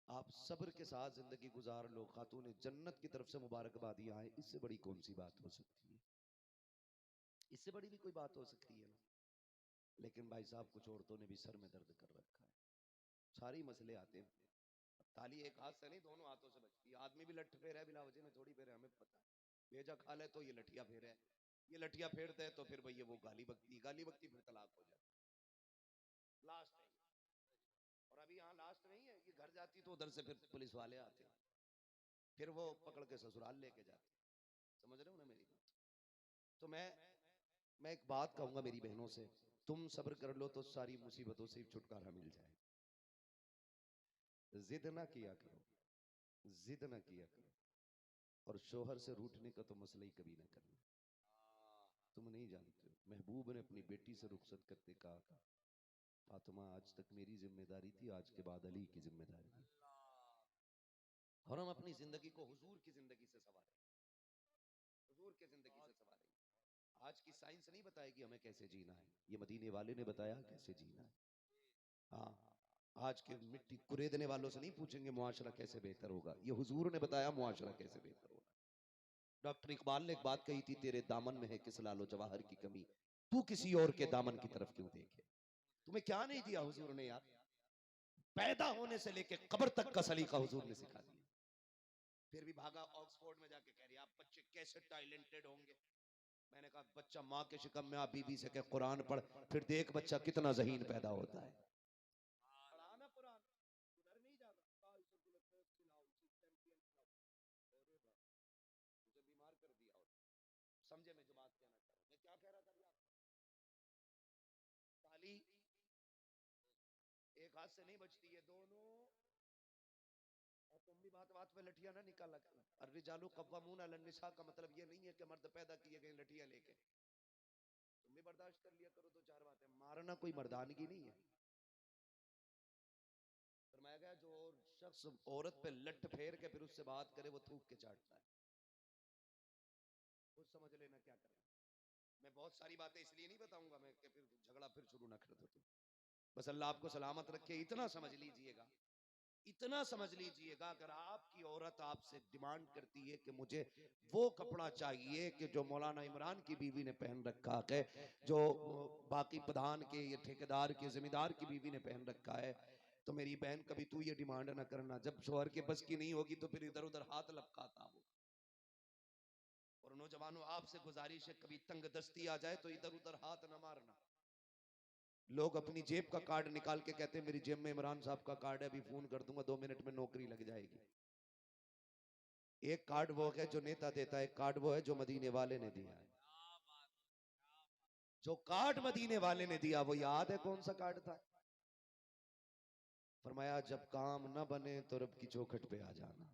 आप सब्र के साथ जिंदगी गुजार लो, खातून जन्नत की तरफ से मुबारकबादी आए, इससे बड़ी कौन सी बात हो सकती है, इससे बड़ी भी कोई बात हो सकती है ना। लेकिन भाई साहब कुछ औरतों ने भी सर में दर्द कर रखा है, सारी मसले आते हैं। ताली एक हाथ से नहीं दोनों हाथों से बजती है। आदमी भी लठ फेर है बिला वजह में थोड़ी फेर है, हमें पता है। भेजा खा ले तो ये लठिया फेर है, ये लठिया फेरते हैं तो फिर भैया वो गाली बकती फिर तलाक हो जाए, लास्ट है। और अभी यहाँ लास्ट नहीं है, ये घर जाती तो उधर से फिर पुलिस वाले आते हैं, फिर वो पकड़ के ससुराल लेके जाते। समझ रहे हो ना मेरी बात। तो मैं एक बात कहूंगा मेरी बहनों से, तुम सब्र कर लो तो सारी मुसीबतों से छुटकारा मिल जाए। जिद ना किया करो, जिद ना किया करो, और शोहर से रूठने का तो मसला ही कभी ना करना। तुम नहीं जानते हो, महबूब ने अपनी बेटी से रुखसत करते कहा था, फातिमा आज तक मेरी जिम्मेदारी थी, आज के बाद अली की जिम्मेदारी है। और हम अपनी जिंदगी को हुजूर की जिंदगी से सवारें, हुजूर की जिंदगी से सवारें। आज की साइंस नहीं बताएगी हमें कैसे जीना है, ये मदीने वाले ने बताया कैसे जीना है। हाँ, आज के मिट्टी कुरेदने वालों से नहीं पूछेंगे मुआशरा कैसे बेहतर होगा, ये हुजूर ने बताया मुआशरा कैसे बेहतर होगा। डॉक्टर इकबाल ने एक बात कही थी, तेरे दामन में है किस लालो जवाहर की कमी, तू किसी और के दामन की तरफ क्यों देखे। तुम्हें क्या नहीं दिया हुजूर ने यार, पैदा होने से लेके कब्र तक का सलीका हुजूर ने सिखा दिया। फिर भी भागा ऑक्सफोर्ड में जाके कह रही आप बच्चे कैसे टैलेंटेड होंगे। मैंने कहा बच्चा माँ के शिकम में आप बीबी से कह कुरान पढ़, फिर देख बच्चा कितना जहीन पैदा होता है। पढ़ा ना कुरान, उधर नहीं जाता। समझे मैं जो बात कहना चाह रहा हूं? मैं क्या कह रहा था अभी आपको? ताली एक हाथ से नहीं बचती है, दोनों। और तुम भी बात बात पे लठिया ना निकाला करो। अर्रिजालु कव्वामून अलन निसा का मतलब ये नहीं है कि मर्द पैदा किए गए लठिया लेके। तुम भी बर्दाश्त कर लिया करो दो चार बातें। मारना कोई मर्दानगी नहीं है। फरमाया गया जो शख्स औरत पे लठ फेर के फिर उससे बात करे वो थूक के चाटता है। कुछ समझ लेना क्या करना। मैं बहुत सारी बातें इसलिए नहीं बताऊंगा मैं कि फिर झगड़ा फिर शुरू ना कर दो तुम। बस अल्लाह आपको सलामत रखे, इतना समझ लीजिएगा, इतना समझ लीजिएगा। अगर आपकी औरत आपसे डिमांड करती है कि मुझे वो कपड़ा चाहिए कि जो मौलाना इमरान की बीवी ने पहन रखा है, जो बाकी प्रधान के या ठेकेदार के जिम्मेदार की बीवी ने पहन रखा है, तो मेरी बहन कभी तू ये डिमांड ना करना। जब शोहर के बस की नहीं होगी तो फिर इधर उधर हाथ लपकाता वो। और नौजवानों आपसे गुजारिश है, कभी तंग दस्ती आ जाए तो इधर उधर हाथ न मारना। लोग अपनी जेब का कार्ड निकाल के कहते हैं मेरी जेब में इमरान साहब का कार्ड है, अभी फोन कर दूंगा 2 मिनट में नौकरी लग जाएगी। एक कार्ड वो है जो नेता देता है, एक कार्ड वो है जो मदीने वाले ने दिया है। जो कार्ड मदीने वाले ने दिया वो याद है कौन सा कार्ड था? फरमाया जब काम न बने तो रब की चौखट पे आ जाना।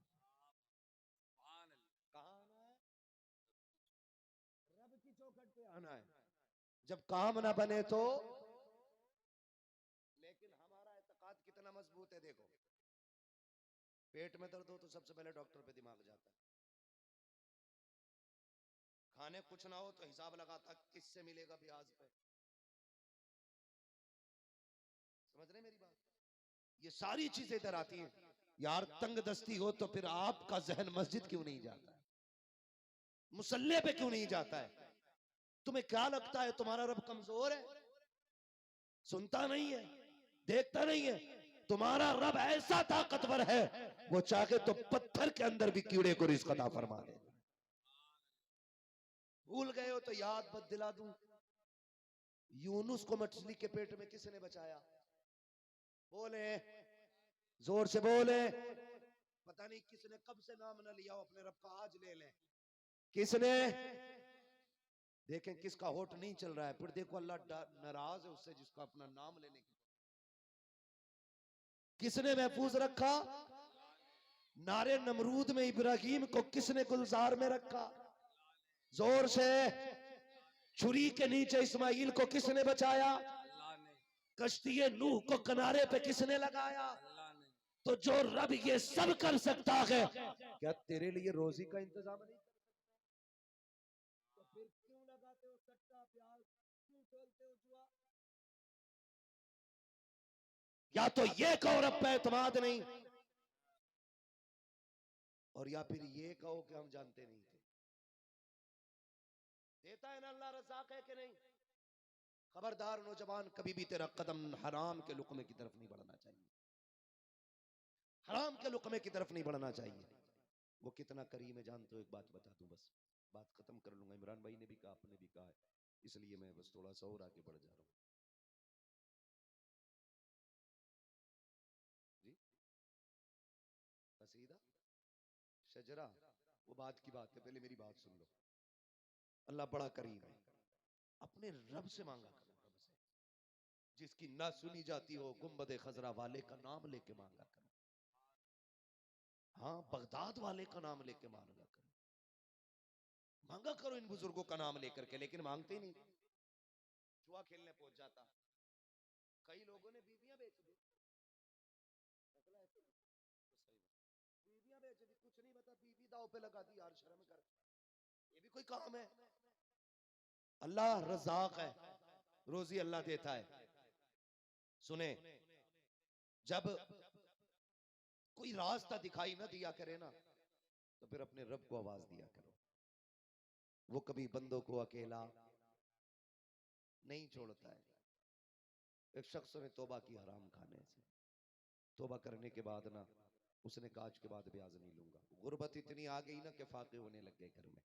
कहाँ आना है? रब की चौखट पे आना है। जब काम ना बने तो। लेकिन हमारा एतकाद कितना मजबूत है देखो। पेट में दर्द हो तो सबसे पहले डॉक्टर पे दिमाग जाता है। खाने कुछ ना हो तो हिसाब लगाता किससे मिलेगा ब्याज पे। समझ रहे मेरी बात? ये सारी चीजें इधर आती हैं। यार तंग दस्ती हो तो फिर आपका जहन मस्जिद क्यों नहीं जाता है, मुसल्ले पे क्यों नहीं जाता है? तुम्हें क्या लगता है तुम्हारा रब कमजोर है? सुनता नहीं है, देखता नहीं है? तुम्हारा रब ऐसा ताकतवर है, वो चाहे तो पत्थर के अंदर भी कीड़े को रिज़्क अता फरमा दे। भूल गए हो तो याद मत दिला दूं। यूनुस को मछली के पेट में किसने बचाया? बोले, जोर से बोले। पता नहीं किसने कब से नाम न लिया हो अपने रब का, आज ले लें। किसने? देखें किसका होठ नहीं चल रहा है, फिर देखो अल्लाह नाराज है उससे जिसका अपना नाम लेने की। किसने महफूज रखा? नारे नमरूद में इब्राहिम को किसने गुलजार में रखा? जोर से। छुरी के नीचे इस्माइल को किसने बचाया? कश्ती नूह को किनारे पे किसने लगाया? तो जो रब ये सब कर सकता है, क्या तेरे लिए रोजी का इंतजाम नहीं? तो फिर क्यों लगाते हो कट्टा प्याज, क्यों खोलते हो जुआ? या तो ये कहो रब पे एतमाद नहीं, और या फिर ये कहो कि हम जानते नहीं थे। देता है ना अल्लाह, रज़ाक है कि नहीं? खबरदार नौजवान, कभी भी तेरा कदम हराम के लुकमे की तरफ नहीं बढ़ना चाहिए। हराम के लुकमे की तरफ नहीं बढ़ना चाहिए। वो कितना करीम है जानते हो? एक बात बता दूं, बस बात खत्म कर लूंगा। इमरान भाई ने भी कहा, आपने भी कहा है, इसलिए मैं बस थोड़ा सा और आगे बढ़ जा रहा हूँ। जी, कसीदा शजरा, वो बात की बात है, पहले मेरी बात सुन लो। अल्लाह बड़ा करीम है, अपने रब से मांगा करो, रब से जिसकी ना सुनी जाती हो गुंबद खजरा वाले का नाम लेके मांगा करो। हाँ, बगदाद वाले का नाम लेके मांगा करो, मांगा करो इन बुजुर्गों का नाम लेकर के। लेकिन मांगते ही नहीं, जुआ खेलने पहुंच जाता। कई लोगों ने बीवियां बेच दी, मसला है तो सही बात। बीवियां बेच दी, कुछ नहीं बता, बीवी दाव पे लगा दी। यार शर्म कर, ये भी कोई काम है? अल्लाह रज़ाक है, रोजी अल्लाह देता है। सुने, जब कोई रास्ता दिखाई ना दिया करे ना, तो फिर अपने रब को आवाज दिया करो। वो कभी बंदों को अकेला नहीं छोड़ता है। एक शख्स ने तौबा की हराम खाने से, तौबा करने के बाद ना उसने कहा आज के बाद ब्याज नहीं लूंगा। गुर्बत इतनी आ गई ना कि फाके होने लग गए घर में।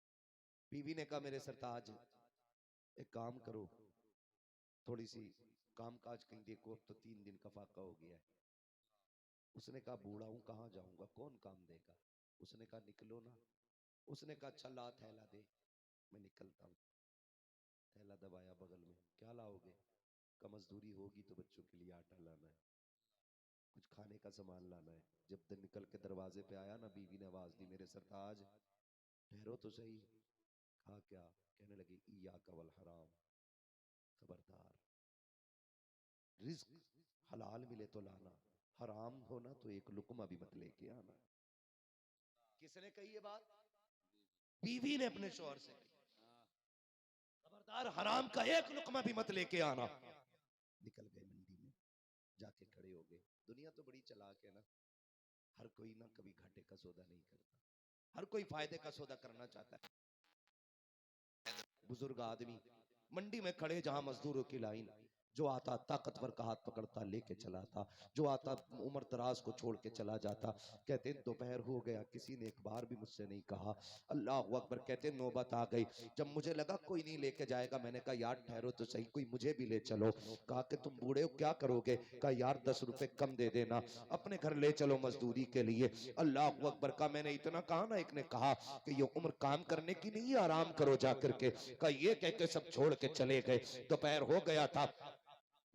बीवी ने कहा मेरे सरताज एक काम करो, थोड़ी सी काम काज कहीं देखो, अब तो 3 दिन का फाका हो गया है। उसने कहा बूढ़ा हूं, कहाँ जाऊंगा, कौन काम देगा? उसने कहा निकलो ना। उसने कहा अच्छा ला थैला दे। मैं निकलता हूँ। थैला दबाया बगल में, क्या लाओगे? का मजदूरी होगी तो बच्चों के लिए आटा लाना है, कुछ खाने का सामान लाना है। जब दिन निकल के दरवाजे पे आया ना, बीवी ने आवाज दी, मेरे सरताज ठहरो तो सही। कहा क्या? कहने लगी इया कवल हराम, खबरदार, रिज्क हलाल मिले तो लाना, हराम होना तो एक लुकमा भी मत लेके आना। किसने कही ये बात? बीवी ने अपने शौहर से कही, खबरदार हराम का एक लुकमा भी मत लेके आना। निकल गए मंडी में, जाके खड़े हो गए। दुनिया तो बड़ी चालाक है ना, हर कोई ना कभी घाटे का सौदा नहीं करता, हर कोई फायदे का सौदा करना चाहता है। बुजुर्ग आदमी मंडी में खड़े, जहां मजदूरों की लाइन, जो आता ताकतवर का हाथ पकड़ता लेके चला था, जो आता उम्र दराज को छोड़ के चला जाता। कहते दोपहर हो गया, किसी ने एक बार भी मुझसे नहीं कहा अल्लाह अकबर। कहते नौबत आ गई, जब मुझे लगा कोई नहीं लेके जाएगा, मैंने कहा यार ठहरो तो सही, कोई मुझे भी ले चलो। कहा कि तुम बूढ़े हो, क्या करोगे? कहा यार 10 रुपए कम दे देना, अपने घर ले चलो मजदूरी के लिए। अल्लाह अकबर का मैंने इतना कहा ना, एक ने कहा कि ये उम्र काम करने की नहीं है, आराम करो जा करके। कहा ये कह के सब छोड़ के चले गए। दोपहर हो गया था,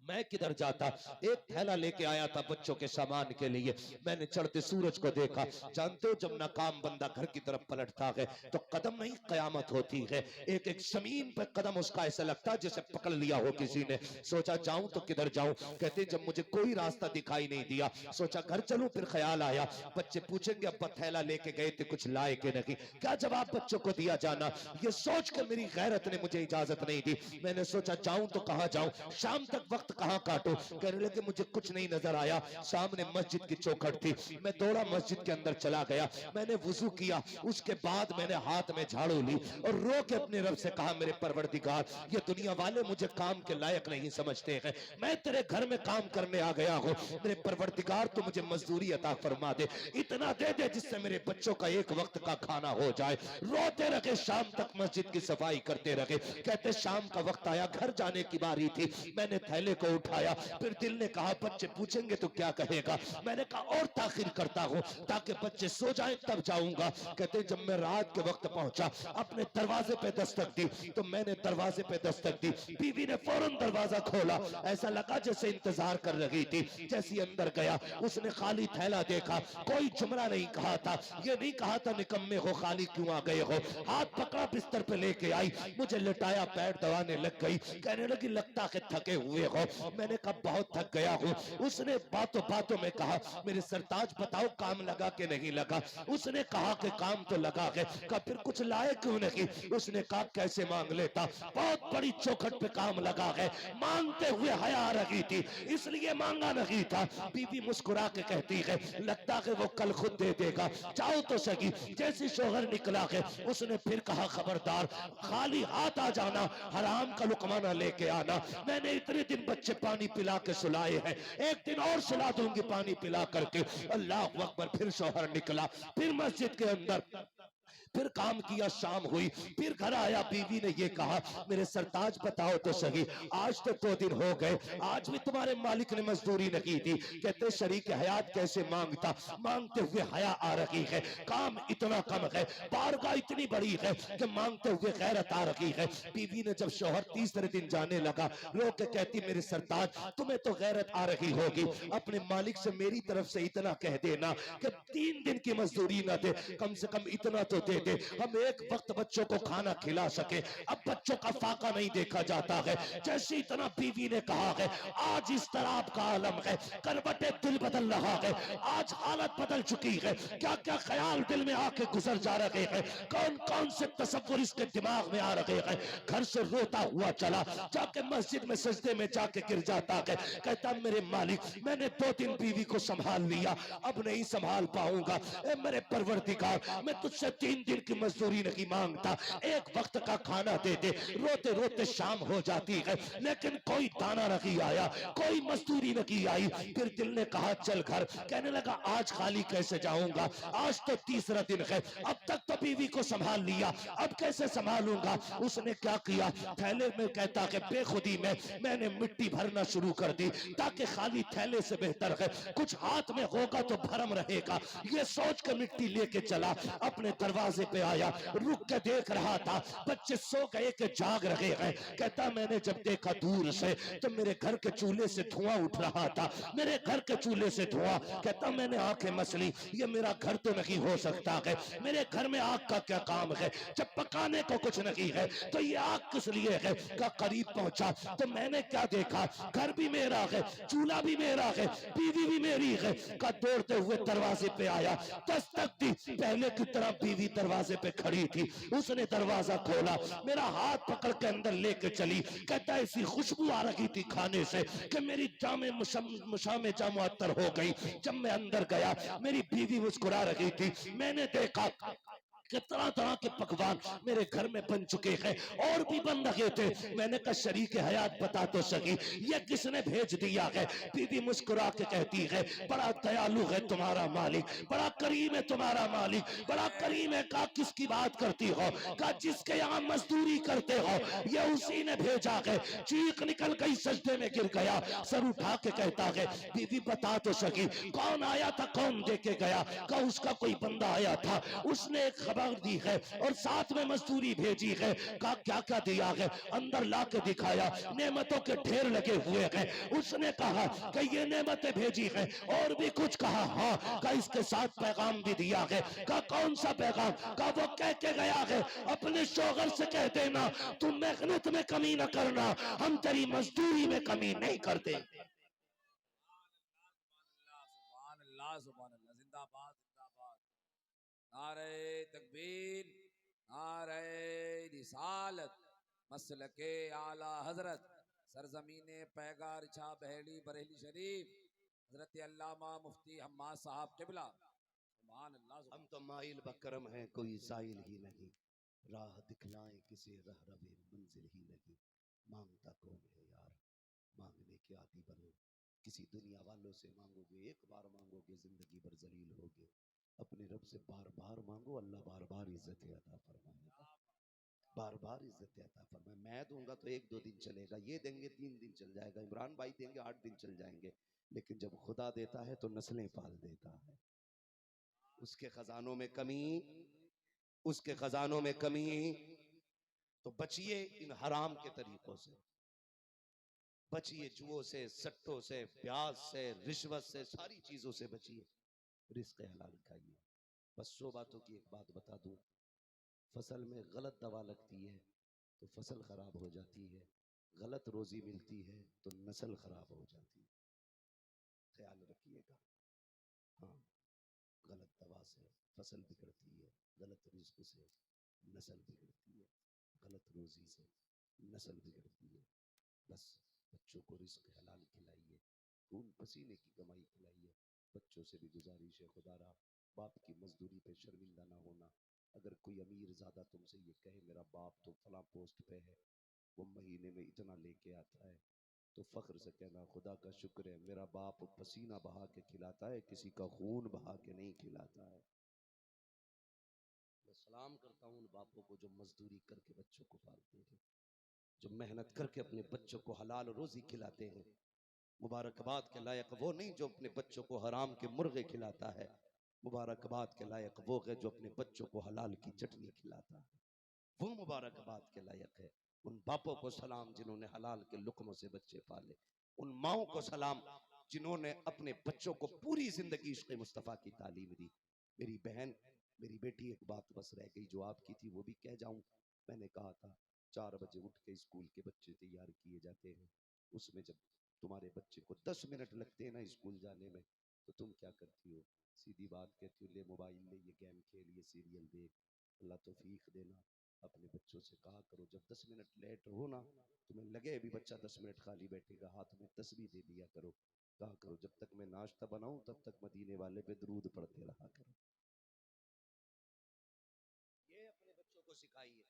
मैं किधर जाता, एक थैला लेके आया था बच्चों के सामान के लिए। मैंने चढ़ते सूरज को देखा। जानते हो जब नाकाम बंदा घर की तरफ पलटता है तो कदम नहीं कयामत होती है। एक एक जमीन पे कदम उसका ऐसा लगता है जैसे पकड़ लिया हो किसी ने। सोचा जाऊं तो किधर जाऊं। कहते जब मुझे कोई रास्ता दिखाई नहीं दिया, सोचा घर चलूं। फिर ख्याल आया बच्चे पूछेंगे अब्बा थैला लेके गए थे, कुछ लाए के नहीं, क्या जवाब बच्चों को दिया जाना। ये सोच के मेरी गैरत ने मुझे इजाजत नहीं दी। मैंने सोचा जाऊं तो कहां जाऊं, शाम तक वक्त कहां काटो। कहने लगे मुझे कुछ नहीं नजर आया। सामने मस्जिद की चौखट थी, मैं दौड़ा मस्जिद के अंदर चला गया। मैंने वुजू किया, उसके बाद मैंने हाथ में झाड़ू ली और रो के अपने रब से कहा मेरे परवरदिगार, ये दुनिया वाले मुझे काम के लायक नहीं समझते हैं, मैं तेरे घर में काम करने आ गया हूँ। मेरे परवरदिगार तू मुझे मजदूरी अता फरमा दे, इतना दे दे जिससे मेरे बच्चों का एक वक्त का खाना हो जाए। रोते रहे, शाम तक मस्जिद की सफाई करते रहे। कहते शाम का वक्त आया, घर जाने की बारी थी। मैंने थैले को उठाया, फिर दिल ने कहा बच्चे पूछेंगे तो क्या कहेगा। मैंने कहा और ताखिर करता हूं ताकि बच्चे सो जाएं तब जाऊंगा। कहते जब मैं रात के वक्त पहुंचा, अपने दरवाजे पे दस्तक दी, तो मैंने दरवाजे पे दस्तक दी, बीवी ने फौरन दरवाजा खोला। ऐसा लगा जैसे इंतजार कर रही थी। जैसे अंदर गया, उसने खाली थैला देखा, कोई जुमला नहीं कहा था, ये नहीं कहा था निकम्मे हो खाली क्यों आ गए हो। हाथ पकड़ा, बिस्तर पे लेके आई, मुझे लिटाया, पैर दबाने लग गई। कहने लगी लगता है थके हुए हो। मैंने कहा बहुत थक गया हूँ। उसने बातों बातों में कहा मेरे सरताज बताओ काम लगा के नहीं लगा। उसने कहा कि काम तो लगा है। कहा फिर कुछ लाए क्यों नहीं। उसने कहा कैसे मांग लेता, बहुत बड़ी चौखट पे काम लगा है, मांगते हुए हया आ रही थी इसलिए मांगा नहीं था। बीवी मुस्कुरा के कहती है लगता है वो कल खुद दे देगा, जाओ तो सही। जैसे शोहर निकला है, उसने फिर कहा खबरदार खाली हाथ आ जाना, हराम का लुकमाना लेके आना। मैंने इतने दिन बच्चे पानी पिला के सुलाए हैं, एक दिन और सुला दूंगी पानी पिला करके। अल्लाह अकबर। फिर शौहर निकला, फिर मस्जिद के अंदर, फिर काम किया, शाम हुई, फिर घर आया। बीवी ने ये कहा मेरे सरताज बताओ तो सही, आज तो 2 दिन हो गए, आज भी तुम्हारे मालिक ने मजदूरी नहीं दी। कहते शरीक हयात कैसे मांगता, मांगते हुए हया आ रही है, काम इतना कम है, बारगाह इतनी बड़ी है कि मांगते हुए गैरत आ रही है। बीवी ने जब शौहर तीसरे दिन जाने लगा, रो के कहती मेरे सरताज तुम्हें तो गैरत आ रही होगी, अपने मालिक से मेरी तरफ से इतना कह देना कि 3 दिन की मजदूरी न दे, कम से कम इतना तो दे दे, हम एक वक्त बच्चों को खाना खिला सके। अब बच्चों का फाका नहीं देखा जाता है। जैसे इतना बीवी ने कहा है, आज इस तरह का आलम है, करवटे दिल बदल रहा है, आज हालत बदल चुकी है। क्या क्या ख्याल दिल में आके गुजर जा रहे हैं, कौन कौन से तसव्वुर इसके दिमाग में आ रहे हैं। घर से रोता हुआ चला, जाके मस्जिद में सजदे में जाके गिर जाता है। कहता मेरे मालिक मैंने 2 दिन बीवी को संभाल लिया, अब नहीं संभाल पाऊंगा। मेरे परवरदिगार मैं तुझसे 3 दिन की मजदूरी नहीं मांगता, एक वक्त का खाना दे दे। रोते रोते शाम हो जाती है, लेकिन कोई दाना नहीं आया, कोई मजदूरी नहीं आई। फिर दिल ने कहा चल घर। कहने लगा आज खाली कैसे जाऊंगा, आज तो तीसरा दिन है, अब तक तो बीवी को संभाल लिया, अब कैसे संभालूंगा। उसने क्या किया, थैले में कहता है बेखुदी में मैंने मिट्टी भरना शुरू कर दी, ताकि खाली थैले से बेहतर है कुछ हाथ में होगा तो भरम रहेगा। ये सोच कर मिट्टी लेके चला, अपने दरवाजे दरवाजे पे आया, रुक के देख रहा था बच्चे सो गए कि जाग रहे हैं। कहता मैंने जब देखा दूर से तो मेरे घर के चूल्हे से धुआं उठ रहा था, मेरे घर के चूल्हे से धुआं। कहता मैंने आंखें मसली, ये मेरा घर तो नहीं हो सकता है, मेरे घर में आग का क्या काम है, जब पकाने को कुछ नहीं है तो ये आग किस लिए है। का करीब पहुंचा तो मैंने क्या देखा, घर भी मेरा है, चूल्हा भी मेरा है, बीवी भी मेरी है। का दौड़ते हुए दरवाजे पे आया, दस्तक दी, पहले की तरह बीवी दरवाजे पे खड़ी थी, उसने दरवाजा खोला, मेरा हाथ पकड़ के अंदर लेके चली। कहता ऐसी खुशबू आ रही थी खाने से कि मेरी जामे मुशामे जामुअत्तर हो गई। जब मैं अंदर गया मेरी बीवी मुस्कुरा रही थी, मैंने देखा कि तरह तरह के पकवान मेरे घर में बन चुके हैं और भी बन रहे थे। मैंने कहा शरीक हयात बता तो सकी ये किसने भेज दिया है। बीबी मुस्कुरा के कहती है बड़ा दयालु है तुम्हारा मालिक, बड़ा करीम है तुम्हारा मालिक, बड़ा करीम है। कहा किसकी बात करती हो, कहा जिसके यहाँ मजदूरी करते हो ये उसी ने भेजा है। चीख निकल गई, सजदे में गिर गया, सर उठा के कहता है बीबी बता तो सकी कौन आया था, कौन देके गया। कहा उसका कोई बंदा आया था, उसने एक खबर दी है और साथ में मजदूरी भेजी है। कहा क्या क्या दिया है, अंदर ला के दिखाया, नेमतों के ढेर लगे हुए हैं। उसने कहा कि ये नेमतें भेजी है और भी कुछ कहा। हाँ, कहा इसके साथ पैगाम भी दिया है। कहा कौन सा पैगाम, कहा वो कह के गया है अपने शोहर से कह देना तुम मेहनत में कमी न करना, हम तेरी मजदूरी में कमी नहीं करते। जिंदाबाद जिंदाबाद, नारे तकबीर, नारे रिसालत, मसलके आला हजरत, सरजमीने पैगार छा बहेली बरेली शरीफ, हजरत अल्लामा मुफ्ती हम्माद साहब किबला। सुभान अल्लाह। हम तो माइल बकरम हैं कोई साइल ही नहीं, राह दिखलाए किसी रह रवे मंजिल ही नहीं। मांगता कौन है यार, मांगने के आदी बनो, किसी दुनिया वालों से मांगोगे एक बार मांगोगे जिंदगी भर जलील होगे। अपने रब से बार बार मांगो, अल्लाह बार बार इज्जत अता फरमाएगा, बार बार इज्जत अता फरमाए। मैं दूंगा तो एक दो दिन चलेगा, ये देंगे 3 दिन चल जाएगा, इमरान भाई देंगे 8 दिन चल जाएंगे, लेकिन जब खुदा देता है तो नस्लें पाल देता है। उसके खजानों में कमी, उसके खजानों में कमी। तो बचिए इन हराम के तरीकों से, बचिए जुओं से, सट्टों से, प्याज से, रिश्वत से, सारी चीजों से बचिए, रिस्क हलाल खाइए। बस 100 बातों की एक बात बता दूं, फसल में गलत दवा लगती है तो फसल खराब हो जाती है, गलत रोजी मिलती है तो नस्ल खराब हो जाती है, ख्याल रखिएगा। हाँ, गलत दवा से फसल बिगड़ती है, गलत रिस्क से नस्ल बिगड़ती है, गलत रोजी से नस्ल बिगड़ती है। बस बच्चों को रिस्क हलाल खिलाइए, खून पसीने की कमाई खिलाइए। बच्चों से भी गुजारिश है खुदारा बाप की मजदूरी पे शर्मिंदा ना होना। अगर कोई अमीर ज्यादा तुमसे ये कहे मेरा बाप तो फला पोस्ट पे है, वो महीने में इतना लेके आता है, तो फख्र से कहना खुदा का शुक्र है मेरा बाप पसीना बहा के खिलाता है, किसी का खून बहा के नहीं खिलाता है। मैं सलाम करता हूँ उन बापों को जो मजदूरी करके बच्चों को पालते हैं, जो मेहनत करके अपने बच्चों को हलाल रोजी खिलाते हैं। मुबारकबाद के लायक वो नहीं जो अपने बच्चों को हराम के मुर्गे खिलाता है, मुबारकबाद के लायक वो है जो अपने बच्चों को हलाल की चटनी खिलाता है, वो मुबारकबाद के लायक है। उन बापों को सलाम जिन्होंने हलाल के लुक्मों से बच्चे पाले, उन माओं को सलाम जिन्होंने अपने बच्चों को पूरी जिंदगी इश्क़ मुस्तफ़ा की तालीम दी। मेरी बहन, मेरी बेटी, एक बात बस रह गई जो आपकी थी वो भी कह जाऊं। मैंने कहा था 4 बजे उठ के स्कूल के बच्चे तैयार किए जाते हैं, उसमें जब तुम्हारे बच्चे को 10 मिनट लगते हैं ना स्कूल जाने में, तो तुम क्या करती हो? सीधी बात कहती हो ले मोबाइल ले, ये गेम खेल, ये सीरियल देख। अल्लाह तौफीक देना, अपने बच्चों से कहा करो जब 10 मिनट लेट हो ना, तुम्हें लगे अभी बच्चा 10 मिनट खाली बैठेगा, हाथ में तस्बीह दे दिया करो, कहा करो जब तक मैं नाश्ता बनाऊं तब तक मदीने वाले पे दरूद पढ़ते रहा करो। ये अपने बच्चों को सिखाइए,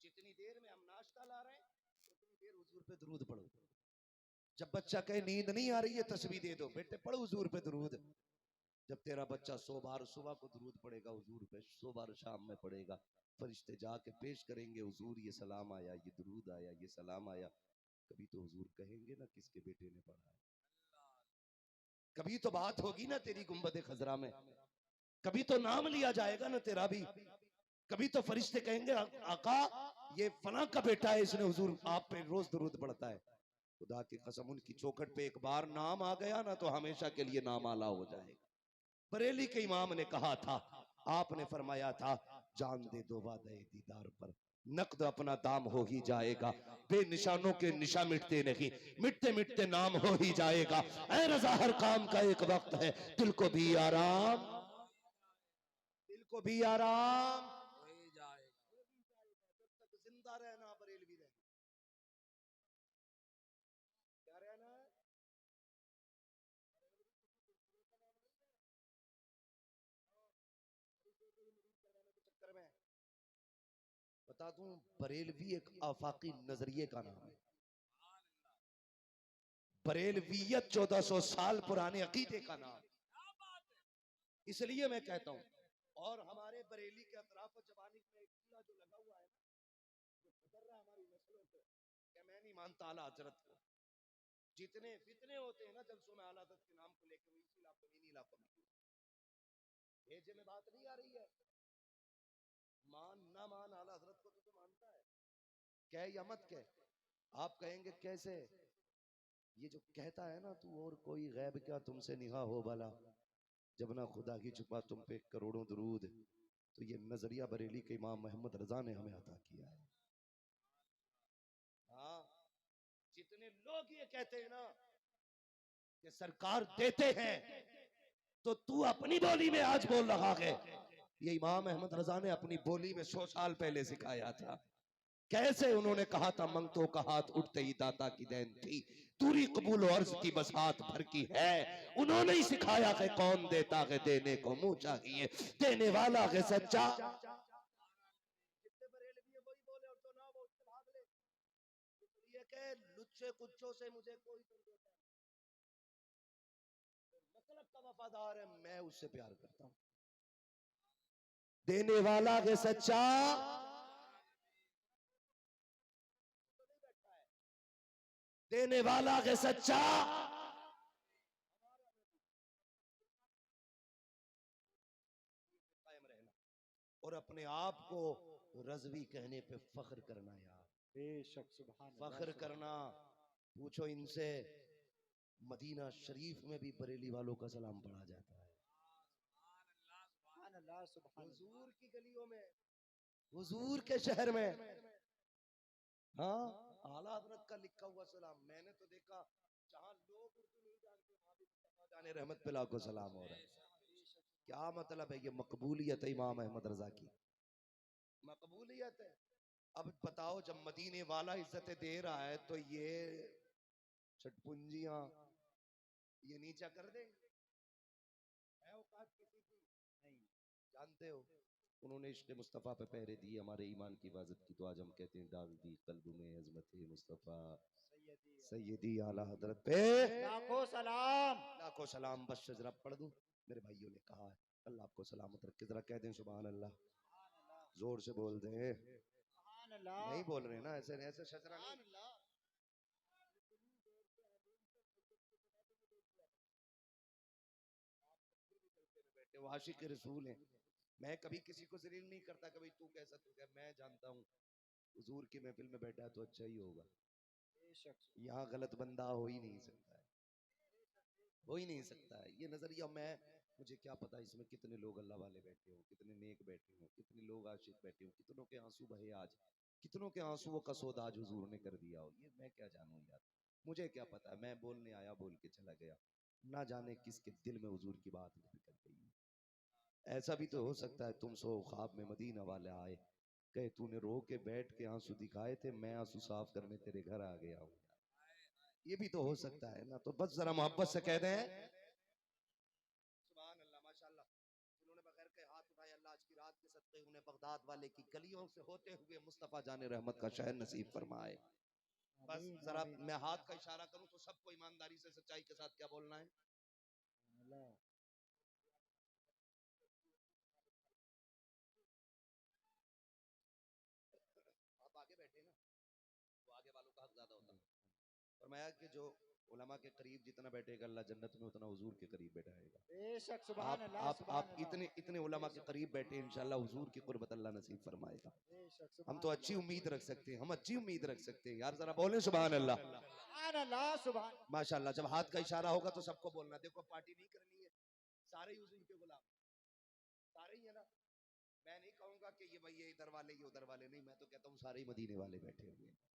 जितनी देर में हम नाश्ता ला रहे हैं उतनी देर हुजूर पे दरूद पढ़ो। जब बच्चा कहे नींद नहीं आ रही है तस्बीह दे दो, बेटे पढ़ो हुजूर पे दरूद। जब तेरा बच्चा 100 बार सुबह को दरूद पड़ेगा हुजूर पे, 100 बार शाम में पड़ेगा, फरिश्ते जाके पेश करेंगे हुजूर ये सलाम आया, ये दरूद आया, ये सलाम आया। कभी तो हुजूर कहेंगे ना किसके बेटे ने पढ़ा है, कभी तो बात होगी ना तेरी गुंबद खजरा में, कभी तो नाम लिया जाएगा ना तेरा भी। कभी तो फरिश्ते कहेंगे आका ये फलां का बेटा है, इसने हुजूर आप पे रोज दुरूद पढ़ता है। खुदा की कसम उनकी चौखट पे एक बार नाम आ गया ना तो हमेशा के लिए नाम आला हो जाएगा। बरेली के इमाम ने कहा था, आपने फरमाया था जान दे दो वादे दीदार पर, नकद अपना दाम हो ही जाएगा, बेनिशानों के निशा मिटते नहीं, मिटते मिटते नाम हो ही जाएगा। ऐ रजा हर काम का एक वक्त है, दिल को भी आराम, दिल को भी आराम, हो ही जाएगा। जब तक जिंदा रहना बरेलवी रहना, क्या रहना है? चक्कर में बता दूं, बरेलवी एक आफाकी नजरिए का नाम है। बरेलवियत 1400 साल पुराने अकीदे का नाम, इसलिए मैं कहता हूं। और हमारे बरेली के अतराफ जवानी में एक किला जो लगा हुआ है ना, जो गुजर रहा है हमारी नस्लों से, क्या मैं नहीं मानता आला हजरत को। जितने फितने होते हैं ना जलसों में आला हजरत के नाम को लेकर, वो इसी इलाकों में, इन्हीं इलाकों में। भेजे में बात नहीं आ रही है, मान ना मान आला हजरत को तो मानता है, कह या मत कह। आप कहेंगे कैसे, ये जो कहता है ना तू और कोई गैब क्या तुमसे निहा हो भला, जब ना खुदा की छुपा तुम पे करोड़ों दुरूद। तो ये नजरिया बरेली के इमाम मोहम्मद रजा ने हमें अता किया है। हाँ, जितने लोग ये कहते हैं ना कि सरकार देते हैं, तो तू अपनी बोली में आज बोल रहा है, ये इमाम अहमद रजा ने अपनी बोली में 100 साल पहले सिखाया था। कैसे उन्होंने कहा था, मंगतों का हाथ उठते ही दाता की देन थी, दूरी कबूल अर्ज की बस हाथ भर की है। उन्होंने ही सिखाया है कौन देता है देने को मुंह चाहिए, देने वाला है सच्चा। जितने बरेलवी वही बोले और जो ना वो उससे भाग ले, इसलिए के लुच्चे कुच्चों से मुझे कोई जरूरत है, मतलब का वफादार है, मैं उससे प्यार करता हूं। देने वाला है सच्चा, देने वाला है सच्चा, कायम रहना और अपने आप को रजवी कहने पे फख्र करना यार, बेशक सुभान फख्र करना। पूछो इनसे, मदीना शरीफ में भी बरेली वालों का सलाम पढ़ा जाता है, अल्लाह सुभान हुजूर की गलियों में, हुजूर के शहर में। हाँ, आला हजरत का लिखा हुआ सलाम मैंने तो देखा, जहां लोग उर्दू नहीं जानते वहां भी मुस्तफा जाने रहमत पे लाखों सलाम हो रहा है। क्या मतलब है, ये मकबूलियत है इमाम अहमद रजा की, मकबूलियत है। अब बताओ, जब मदीने वाला इज्जतें दे रहा है तो ये छटपुंजियां ये नीचा कर देंगे? है औकात किसी की? नहीं। जानते हो, उन्होंने इश्क़ मुस्तफ़ा पे पहरे दिए, हमारे ईमान की हिफाजत की, तो आज हम कहते हैं डाल दी कल्ब में अज़मत मुस्तफ़ा सैयदी आला हजरत पे लाखों सलाम। लाखों सलाम। बस जरा पढ़ दूं, मेरे भाइयों ने कहा है, अल्लाह आपको सलामत रखे, जरा कह दें सुभान अल्लाह, जोर से बोल दें। सुभान अल्लाह। नहीं बोल रहे ना, ऐसे ऐसे शजरा नहीं। बैठे वो आशिक के रसूल हैं, मैं कभी किसी को जलील नहीं करता, कभी तू कैसा तू क्या, मैं जानता हूँ हुजूर की महफिल में बैठा है तो अच्छा ही होगा, यहाँ गलत बंदा हो ही नहीं सकता है, हो ही नहीं सकता है। ये नजरिया, मैं मुझे क्या पता इसमें कितने लोग अल्लाह वाले बैठे हो, कितने नेक बैठे हो, कितने लोग आशिक बैठे हो, कितनों के आंसू बहे आज, कितनों के आंसुओं का सौदा आज हुजूर ने कर दिया हो, ये मैं क्या जानूं यार, मुझे क्या पता है। मैं बोलने आया, बोल के चला गया, ना जाने किसके दिल में हुजूर की बात निकल गई। ऐसा भी तो हो सकता है तुम सो ख्वाब में मदीना वाले आए, कहे तूने रो के बैठ के आंसू दिखाए थे, मैं आंसू साफ करने तेरे घर आ गया हूँ, ये भी तो हो सकता है ना। तो बस जरा मोहब्बत से कह दें सुभान अल्लाह, माशाअल्लाह। जिन्होंने बगैर के हाथ उठाए, अल्लाह आज की रात के सदक़े उन्हें बगदाद वाले की गलियों से होते हुए मुस्तफ़ा जाने रहमत का शहर नसीब फरमाए। बस जरा मैं हाथ का इशारा करूं तो सबको ईमानदारी से सच्चाई के साथ क्या बोलना है। आप आगे बैठे ना, तो आगे वालों का हक ज्यादा होता है। फरमाया कि जो उलमा के करीब जितना बैठेगा अल्लाह जन्नत में उतना हुजूर के करीब बैठाएगा। बेशक सुभान आप अल्लाह, आप सुभान आप अल्लाह। इतने इतने इतने उलमा के करीब बैठे हैं, इंशाल्लाह हुजूर की कुर्बत अल्लाह नसीब फरमाएगा। बेशक, हम सुभान तो अच्छी उम्मीद रख सकते हैं, हम अच्छी उम्मीद रख सकते हैं यार, जरा बोले सुभान अल्लाह। सुभान अल्लाह, सुभान। माशाल्लाह, जब हाथ का इशारा होगा तो सबको बोलना, देखो पार्टी नहीं करनी है, सारे ही हुजूर के गुलाम, सारे ही है ना। मैं नहीं कहूंगा कि ये भाई ये इधर वाले ये उधर वाले, नहीं, मैं तो कहता हूँ सारे ही मदीने वाले बैठे हुए हैं।